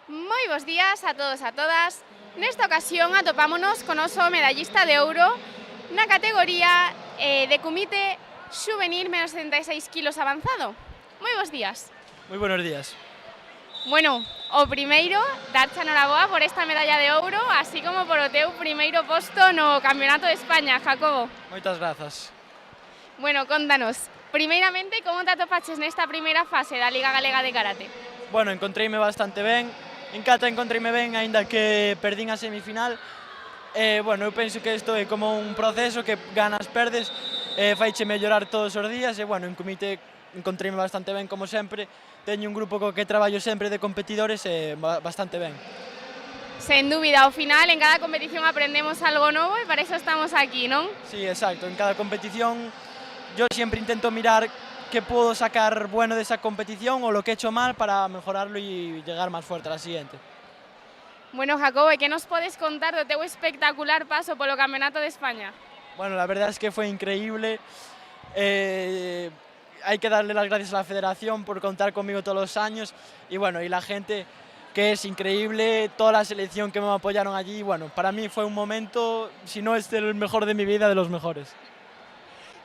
Moi bons días a todos e a todas. Nesta ocasión atopámonos con oso medallista de ouro na categoría de comité xuvenil menos 76 kilos avanzado. Moi bons días. Moi buenos días. Bueno, o primeiro, darche a noraboa por esta medalla de ouro, así como por o teu primeiro posto no Campeonato de España, Jacobo. Moitas grazas. Bueno, contanos, primeiramente, como te atopaches nesta primeira fase da Liga Galega de Karate? Bueno, encontreime bastante ben. En kata encontreime ben, aínda que perdín a semifinal. Bueno, eu penso que isto é como un proceso que ganas, perdes, faiche mellorar todos os días, e bueno, en comité encontreime bastante ben, como sempre. Teño un grupo co que traballo sempre de competidores e bastante ben. Sen dúbida, ao final, en cada competición aprendemos algo novo e para iso estamos aquí, non? Sí, exacto. En cada competición yo siempre intento mirar qué puedo sacar bueno de esa competición o lo que he hecho mal para mejorarlo y llegar más fuerte a la siguiente. Bueno, Jacobo, e que nos podes contar do teu espectacular paso polo Campeonato de España? Bueno, la verdad es que fue increíble. Hay que darle las gracias a la federación por contar conmigo todos los años y bueno, y la gente que es increíble, toda la selección que me apoyaron allí. Bueno, para mí fue un momento, si no es el mejor de mi vida, de los mejores.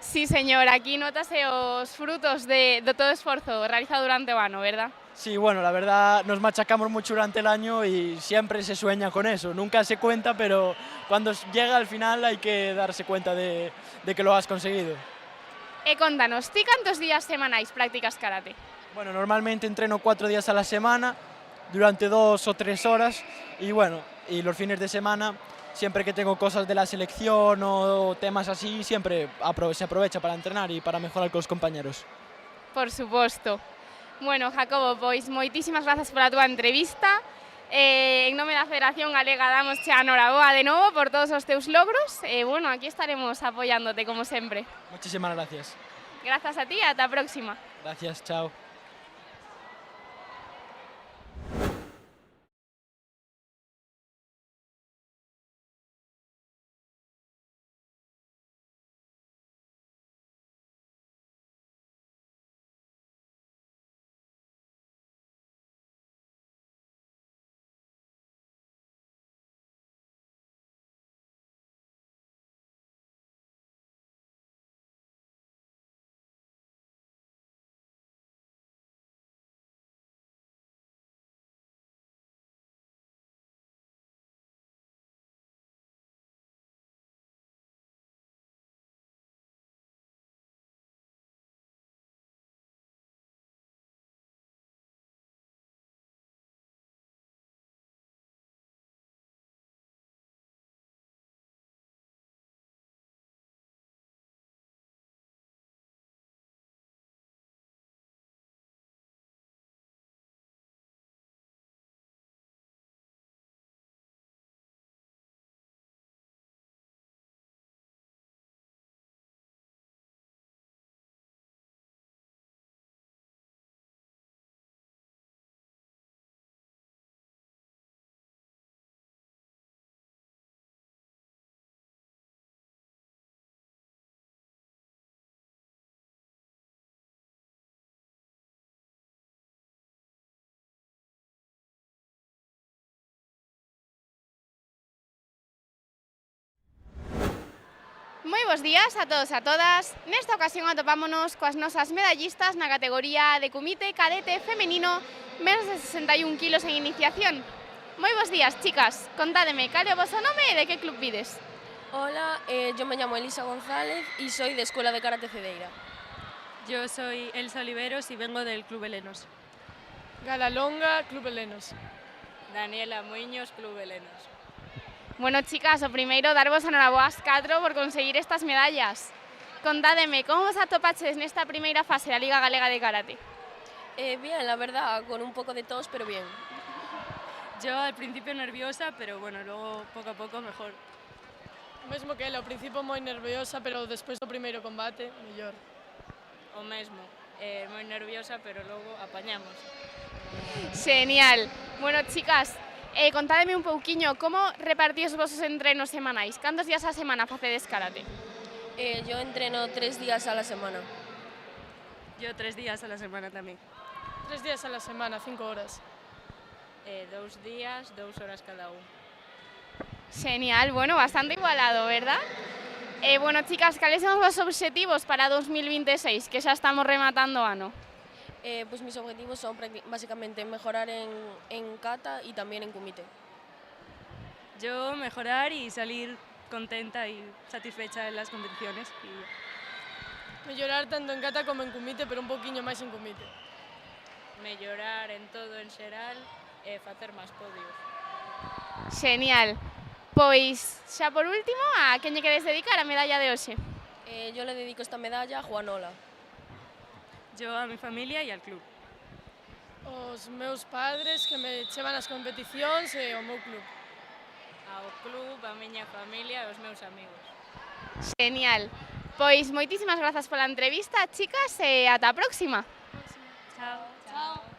Sí, señor, aquí notase os frutos de todo o esforzo realizado durante o ano, verdad? Sí, bueno, la verdad nos machacamos mucho durante el año y siempre se sueña con eso. Nunca se cuenta, pero cuando llega al final hay que darse cuenta de que lo has conseguido. E contanos, ti cantos días semanais practicas karate? Bueno, normalmente entreno 4 días a la semana, durante 2 o 3 horas, y bueno, y los fines de semana, siempre que tengo cosas de la selección o temas así, siempre se aprovecha para entrenar y para mejorar con los compañeros. Por suposto. Bueno, Jacobo, pois moitísimas grazas pola túa entrevista. En nome da Federación Galega damosche a noraboa de novo por todos os teus logros. E, bueno, aquí estaremos apoiándote como sempre. Muchísimas gracias. Grazas a ti e ata a próxima. Gracias, chao. Moi bos días a todos e a todas. Nesta ocasión atopámonos coas nosas medallistas na categoría de comité cadete femenino menos de 61 kilos en iniciación. Moi bos días, chicas. Contádeme, cal é o vosso nome e de que club vides? Hola, yo me llamo Elisa González y soy de Escuela de Karate Cedeira. Yo soy Elsa Oliveros y vengo del Club Helenos. Gala Longa, Club Helenos. Daniela Muiños, Club Helenos. Bueno, chicas, o primeiro darvos a noraboas 4 por conseguir estas medallas. Contádeme, como vos atopaches nesta primeira fase da Liga Galega de Karate? Bien, la verdad, con un poco de tos, pero bien. Yo al principio nerviosa, pero bueno, luego poco a poco mejor. Mesmo que ela, ao principio moi nerviosa, pero despois do primeiro combate, mellor. O mesmo, moi nerviosa, pero logo apañamos. Genial. Bueno, chicas, contádeme un pouquiño como repartís os vosos entrenos semanais. Cantos días a semana facedes karate? Yo entreno 3 días a la semana. Yo 3 días a la semana tamén. 3 días a la semana, 5 horas. 2 días, 2 horas cada un. Genial, bueno, bastante igualado, ¿verdad? Bueno, chicas, cales son os vosos obxectivos para 2026, que xa estamos rematando o ano? Pues mis objetivos son básicamente mejorar en kata y también en kumite. Yo mejorar y salir contenta y satisfecha en las competiciones. Mellorar tanto en kata como en kumite, pero un poquinho máis en kumite. Mellorar en todo en xeral e facer máis podios. Genial. Pois, xa por último, a quen lle queres dedicar a medalla de hoxe? Yo le dedico esta medalla a Juanola. Yo a mi familia e al club. Os meus padres que me chevan as competicións e o meu club. Ao club, a miña familia e os meus amigos. Genial. Pois moitísimas grazas pola entrevista, chicas, e ata a próxima. Chao. Chao.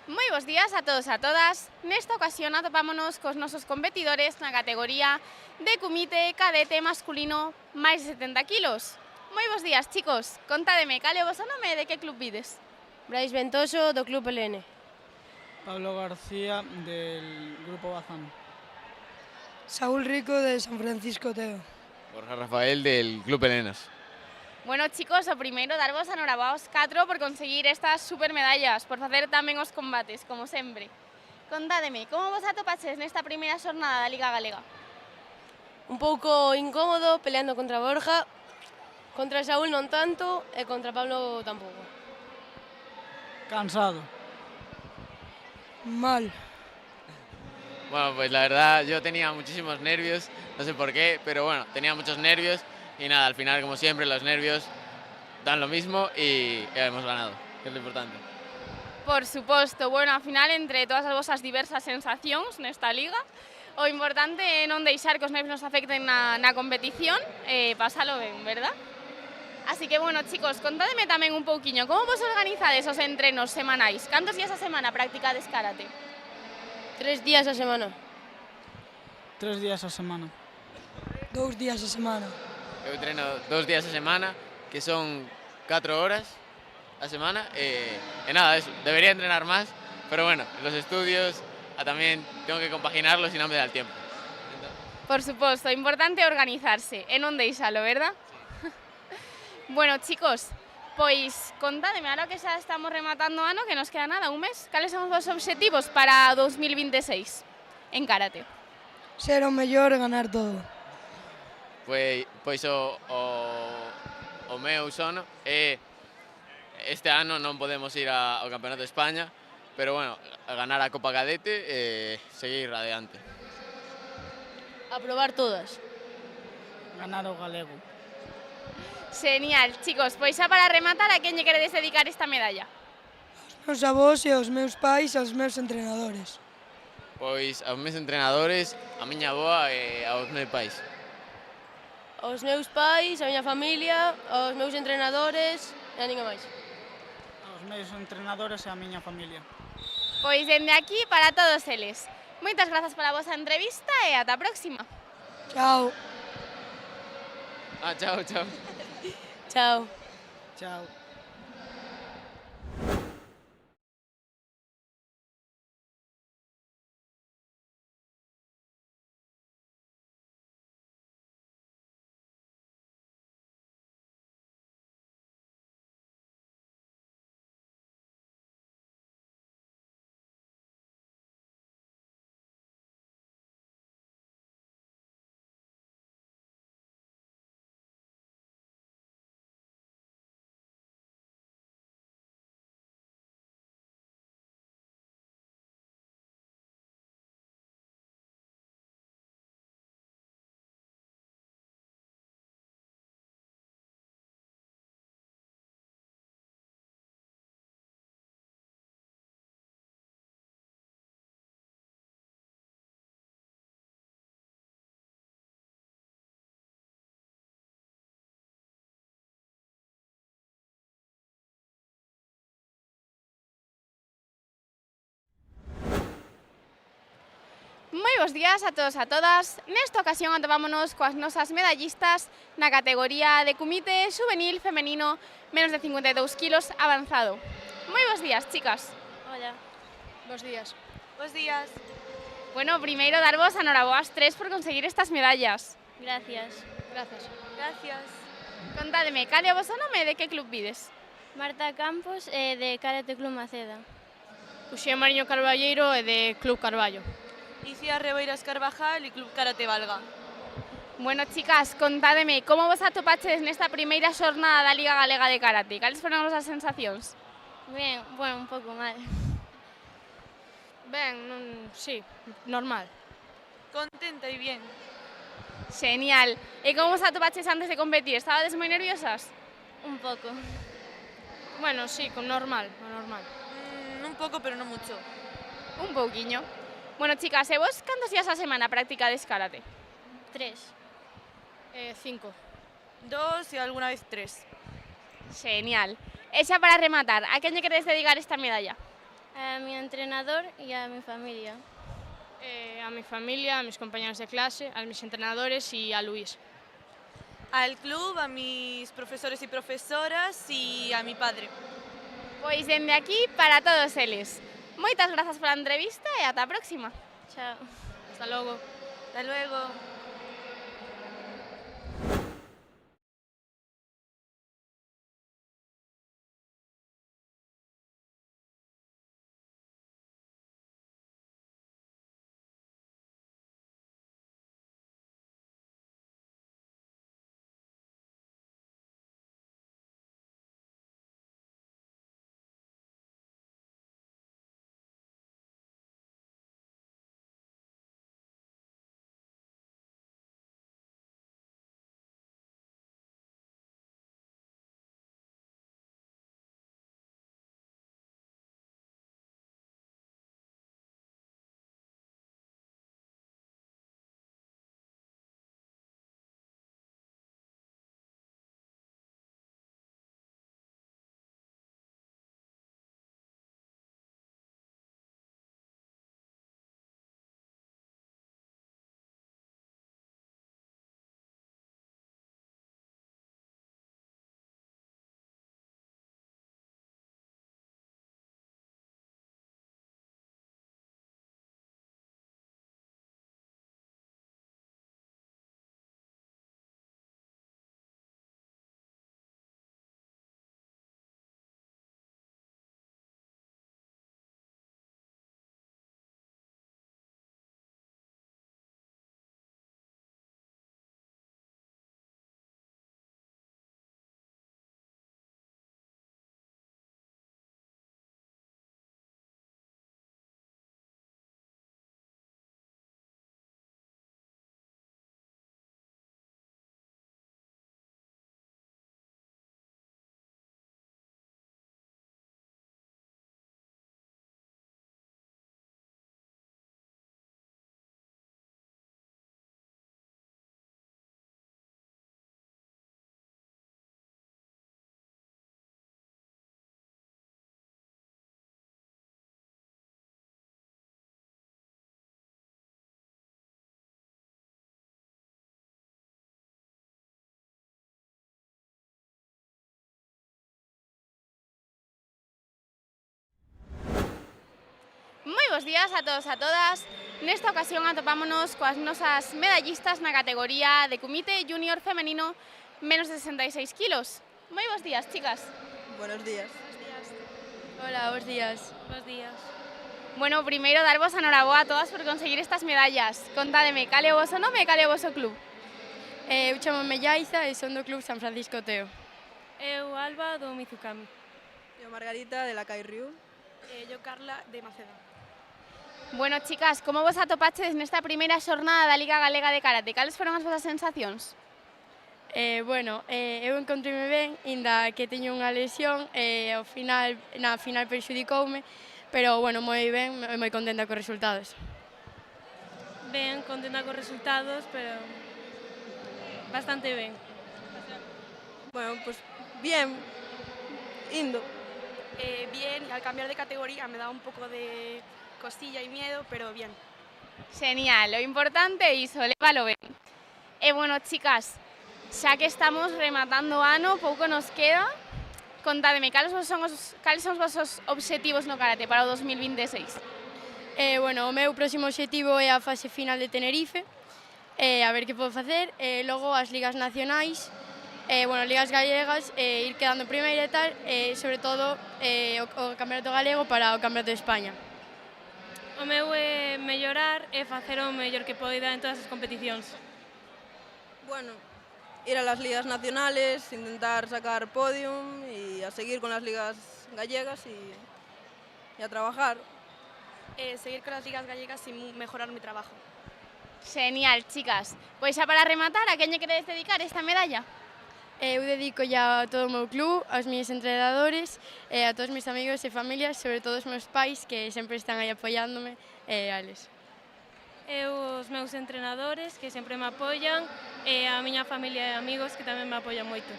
Moi bos días a todos e a todas. Nesta ocasión atopámonos cos nosos competidores na categoría de kumite cadete masculino máis de 70 kilos. Moi bons días, chicos. Contádeme, cal é o voso nome e de que club vides? Brais Ventoso, do Club LN. Pablo García, del Grupo Bazán. Saúl Rico, de San Francisco Teo. Borja Rafael, del Club Elenas. Bueno, chicos, o primeiro darvos a noraboa aos 4 por conseguir estas supermedallas, por facer tamén os combates, como sempre. Contádeme, como vos atopaches nesta primeira xornada da Liga Galega? Un pouco incómodo, peleando contra Borja, contra Saúl non tanto e contra Pablo tampouco. Cansado. Mal. Bueno, pues la verdad yo tenía muchísimos nervios, no sé por qué, pero bueno, tenía muchos nervios y nada, al final como siempre los nervios dan lo mismo y hemos ganado, que es lo importante. Por suposto, bueno, ao final, entre todas as vosas diversas sensacións nesta liga, o importante é non deixar que os nervios nos afecten na competición e pasalo ben, verdad? Así que, bueno, chicos, contádeme tamén un pouquiño, como vos organizades os entrenos semanais? Cantos días a semana practicades karate? 3 días a semana. 3 días a semana. 2 días a semana. Eu treino 2 días a semana, que son 4 horas a semana, e nada, eso, debería entrenar más, pero bueno, los estudios también tengo que compaginarlos y no me da el tiempo. Por suposto, o importante é organizarse e non deixalo, verdad? Bueno, chicos, pois contádeme, ahora que xa estamos rematando o ano, que nos queda nada, un mes, cales son os vosos obxectivos para 2026 en karate? Ser o mellor e ganar todo. Pois o meu sono é este ano non podemos ir ao Campeonato de España, pero bueno, ganar a Copa Cadete e seguir adiante. Aprobar todas. Ganar o galego. Genial, chicos, pois xa para rematar, a quen lle queredes dedicar esta medalla? Aos meus avós e aos meus pais e aos meus entrenadores. Pois aos meus entrenadores, a miña avoa e aos meus pais. Aos meus pais, a miña familia, aos meus entrenadores e a ninguén máis. Aos meus entrenadores e a miña familia. Pois dende aquí para todos eles. Moitas grazas pola vosa entrevista e ata a próxima. Chao. Chao, chao. Chao. Chao. Moi bons días a todos e a todas. Nesta ocasión atopámonos coas nosas medallistas na categoría de kumite juvenil femenino menos de 52 kilos avanzado. Moi bons días, chicas. Hola. Bos días. Bos días. Bueno, primeiro darvos a noraboa ás 3 por conseguir estas medallas. Gracias. Gracias. Gracias. Contádeme, cal é o voso nome e de que club vides? Marta Campos, de Karate Club Maceda. Uxía Mariño Carballeiro e de Club Carballo. Icía Rebeiras Carvajal e Club Karate Valga. Bueno, chicas, contádeme, como vos atopaches nesta primeira xornada da Liga Galega de Karate? Cales foron as sensacións? Ben, bueno, un pouco mal. Ben, sí, normal. Contenta e bien. Genial. E como vos atopaches antes de competir? Estabades moi nerviosas? Un pouco. Bueno, sí, normal, normal. Un pouco, pero non mucho. Un pouquiño. Bueno, chicas, e vos cantos días a semana practicades karate? 3. 5. 2 e alguna vez 3. Genial. E xa para rematar, a quen lle queredes dedicar esta medalla? A mi entrenador e a mi familia. A mi familia, a mis compañeros de clase, a mis entrenadores y a Luis. Al club, a mis profesores y profesoras y a mi padre. Pois dende aquí para todos eles. Moitas grazas pola entrevista e ata a próxima. Chao. Hasta logo. Hasta luego. Moi bons días a todos e a todas. Nesta ocasión atopámonos coas nosas medallistas na categoría de Kumite Junior femenino menos de 66 kilos. Moi bons días, chicas. Buenos días. Hola, bons días. Bons días. Bueno, primeiro darvos a noraboa a todas por conseguir estas medallas. Contádeme, cal é o voso nome e cal é o voso club? Eu chamo-me Yaiza e son do Club San Francisco Teo. Eu, Alba, do Mizukami. Eu, Margarita, de la Cairriu. Eu, Carla, de Maceda. Bueno, chicas, como vos atopaches nesta primeira xornada da Liga Galega de Karate? Cales foron as vosas sensacións? Eu encontrei-me ben, inda que teño unha lesión e na final perxudicoume, pero moi ben e moi contenta cos resultados. Ben, contenta cos resultados, pero bastante ben. Bueno, pues bien, indo. Bien, al cambiar de categoría me da un poco de cosilla y miedo, pero bien. Genial, lo importante é iso, lévalo ben. E bueno, chicas, xa que estamos rematando o ano, pouco nos queda. Contádeme, cales son os vosos obxectivos no karate para o 2026? O meu próximo obxectivo é a fase final de Tenerife, a ver que podo facer, logo as ligas nacionais, ligas gallegas, ir quedando primeira e tal, sobre todo o Campeonato Galego para o Campeonato de España. O meu é mellorar e facer o mellor que poida en todas as competicións. Bueno, ir a las ligas nacionales, intentar sacar podium y a seguir con las ligas gallegas y a trabajar. Seguir con las ligas gallegas y mejorar mi trabajo. Genial, chicas. Pois xa para rematar, a quen lle queredes dedicar esta medalla? Eu dedico ya a todo o meu club, aos meus entrenadores, a todos os meus amigos e familias, sobre todo os meus pais, que sempre están aí apoiándome, e a eles. Eu, os meus entrenadores, que sempre me apoian, e a miña familia e amigos, que tamén me apoian moito.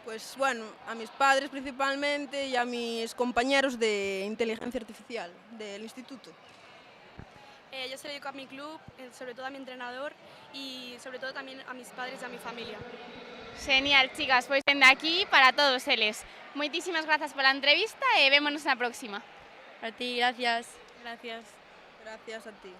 Pues bueno, a mis padres principalmente y a mis compañeros de inteligencia artificial del instituto. yo se lo dedico a mi club, sobre todo a mi entrenador y sobre todo también a mis padres y a mi familia. Genial, chicas, pues desde aquí para todos eles. Moitísimas grazas pola entrevista e vémonos na próxima. A ti, gracias. Gracias. Gracias a ti.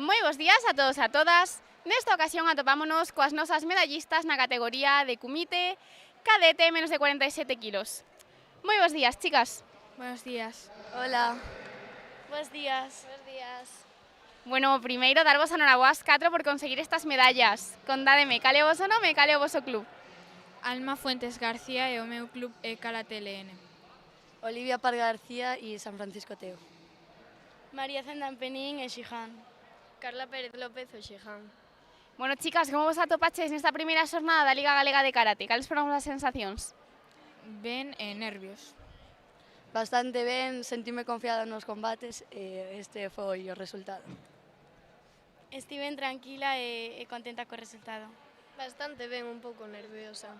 Moi bos días a todos e a todas. Nesta ocasión atopámonos coas nosas medallistas na categoría de Kumite cadete menos de 47 kilos. Moi bos días, chicas. Buenos días. Hola. Buenos días. Buenos días. Bueno, primeiro darvos a noraboas 4 por conseguir estas medallas. Contádeme, cale o voso nome e cale o voso club. Alma Fuentes García e o meu club é Karate LN. Olivia Par García e San Francisco Teo. María Zendan Penín e Xijan. Carla Pérez López e Xijan. Bueno, chicas, como vos atopaches nesta primeira xornada da Liga Galega de Karate? Cales foron as sensacións? Ben e nervios. Bastante ben, sentime confiada nos combates e este foi o resultado. Estiven tranquila e contenta co resultado. Bastante ben, un pouco nerviosa.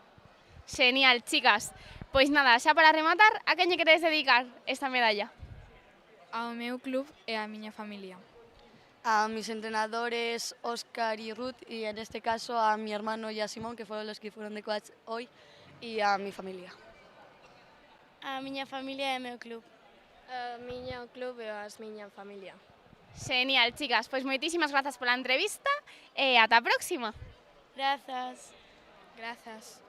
Genial, chicas. Pois nada, xa para rematar, a quen lle queredes dedicar esta medalla? Ao meu club e á miña familia. A mis entrenadores Óscar y Ruth y en este caso a mi hermano y a Simón, que fueron los que fueron de coach hoy, y a mi familia. A miña familia e ao meu club. A miña club e a miña familia. Genial, chicas. Pois moitísimas grazas pola entrevista e ata a próxima. Grazas. Grazas.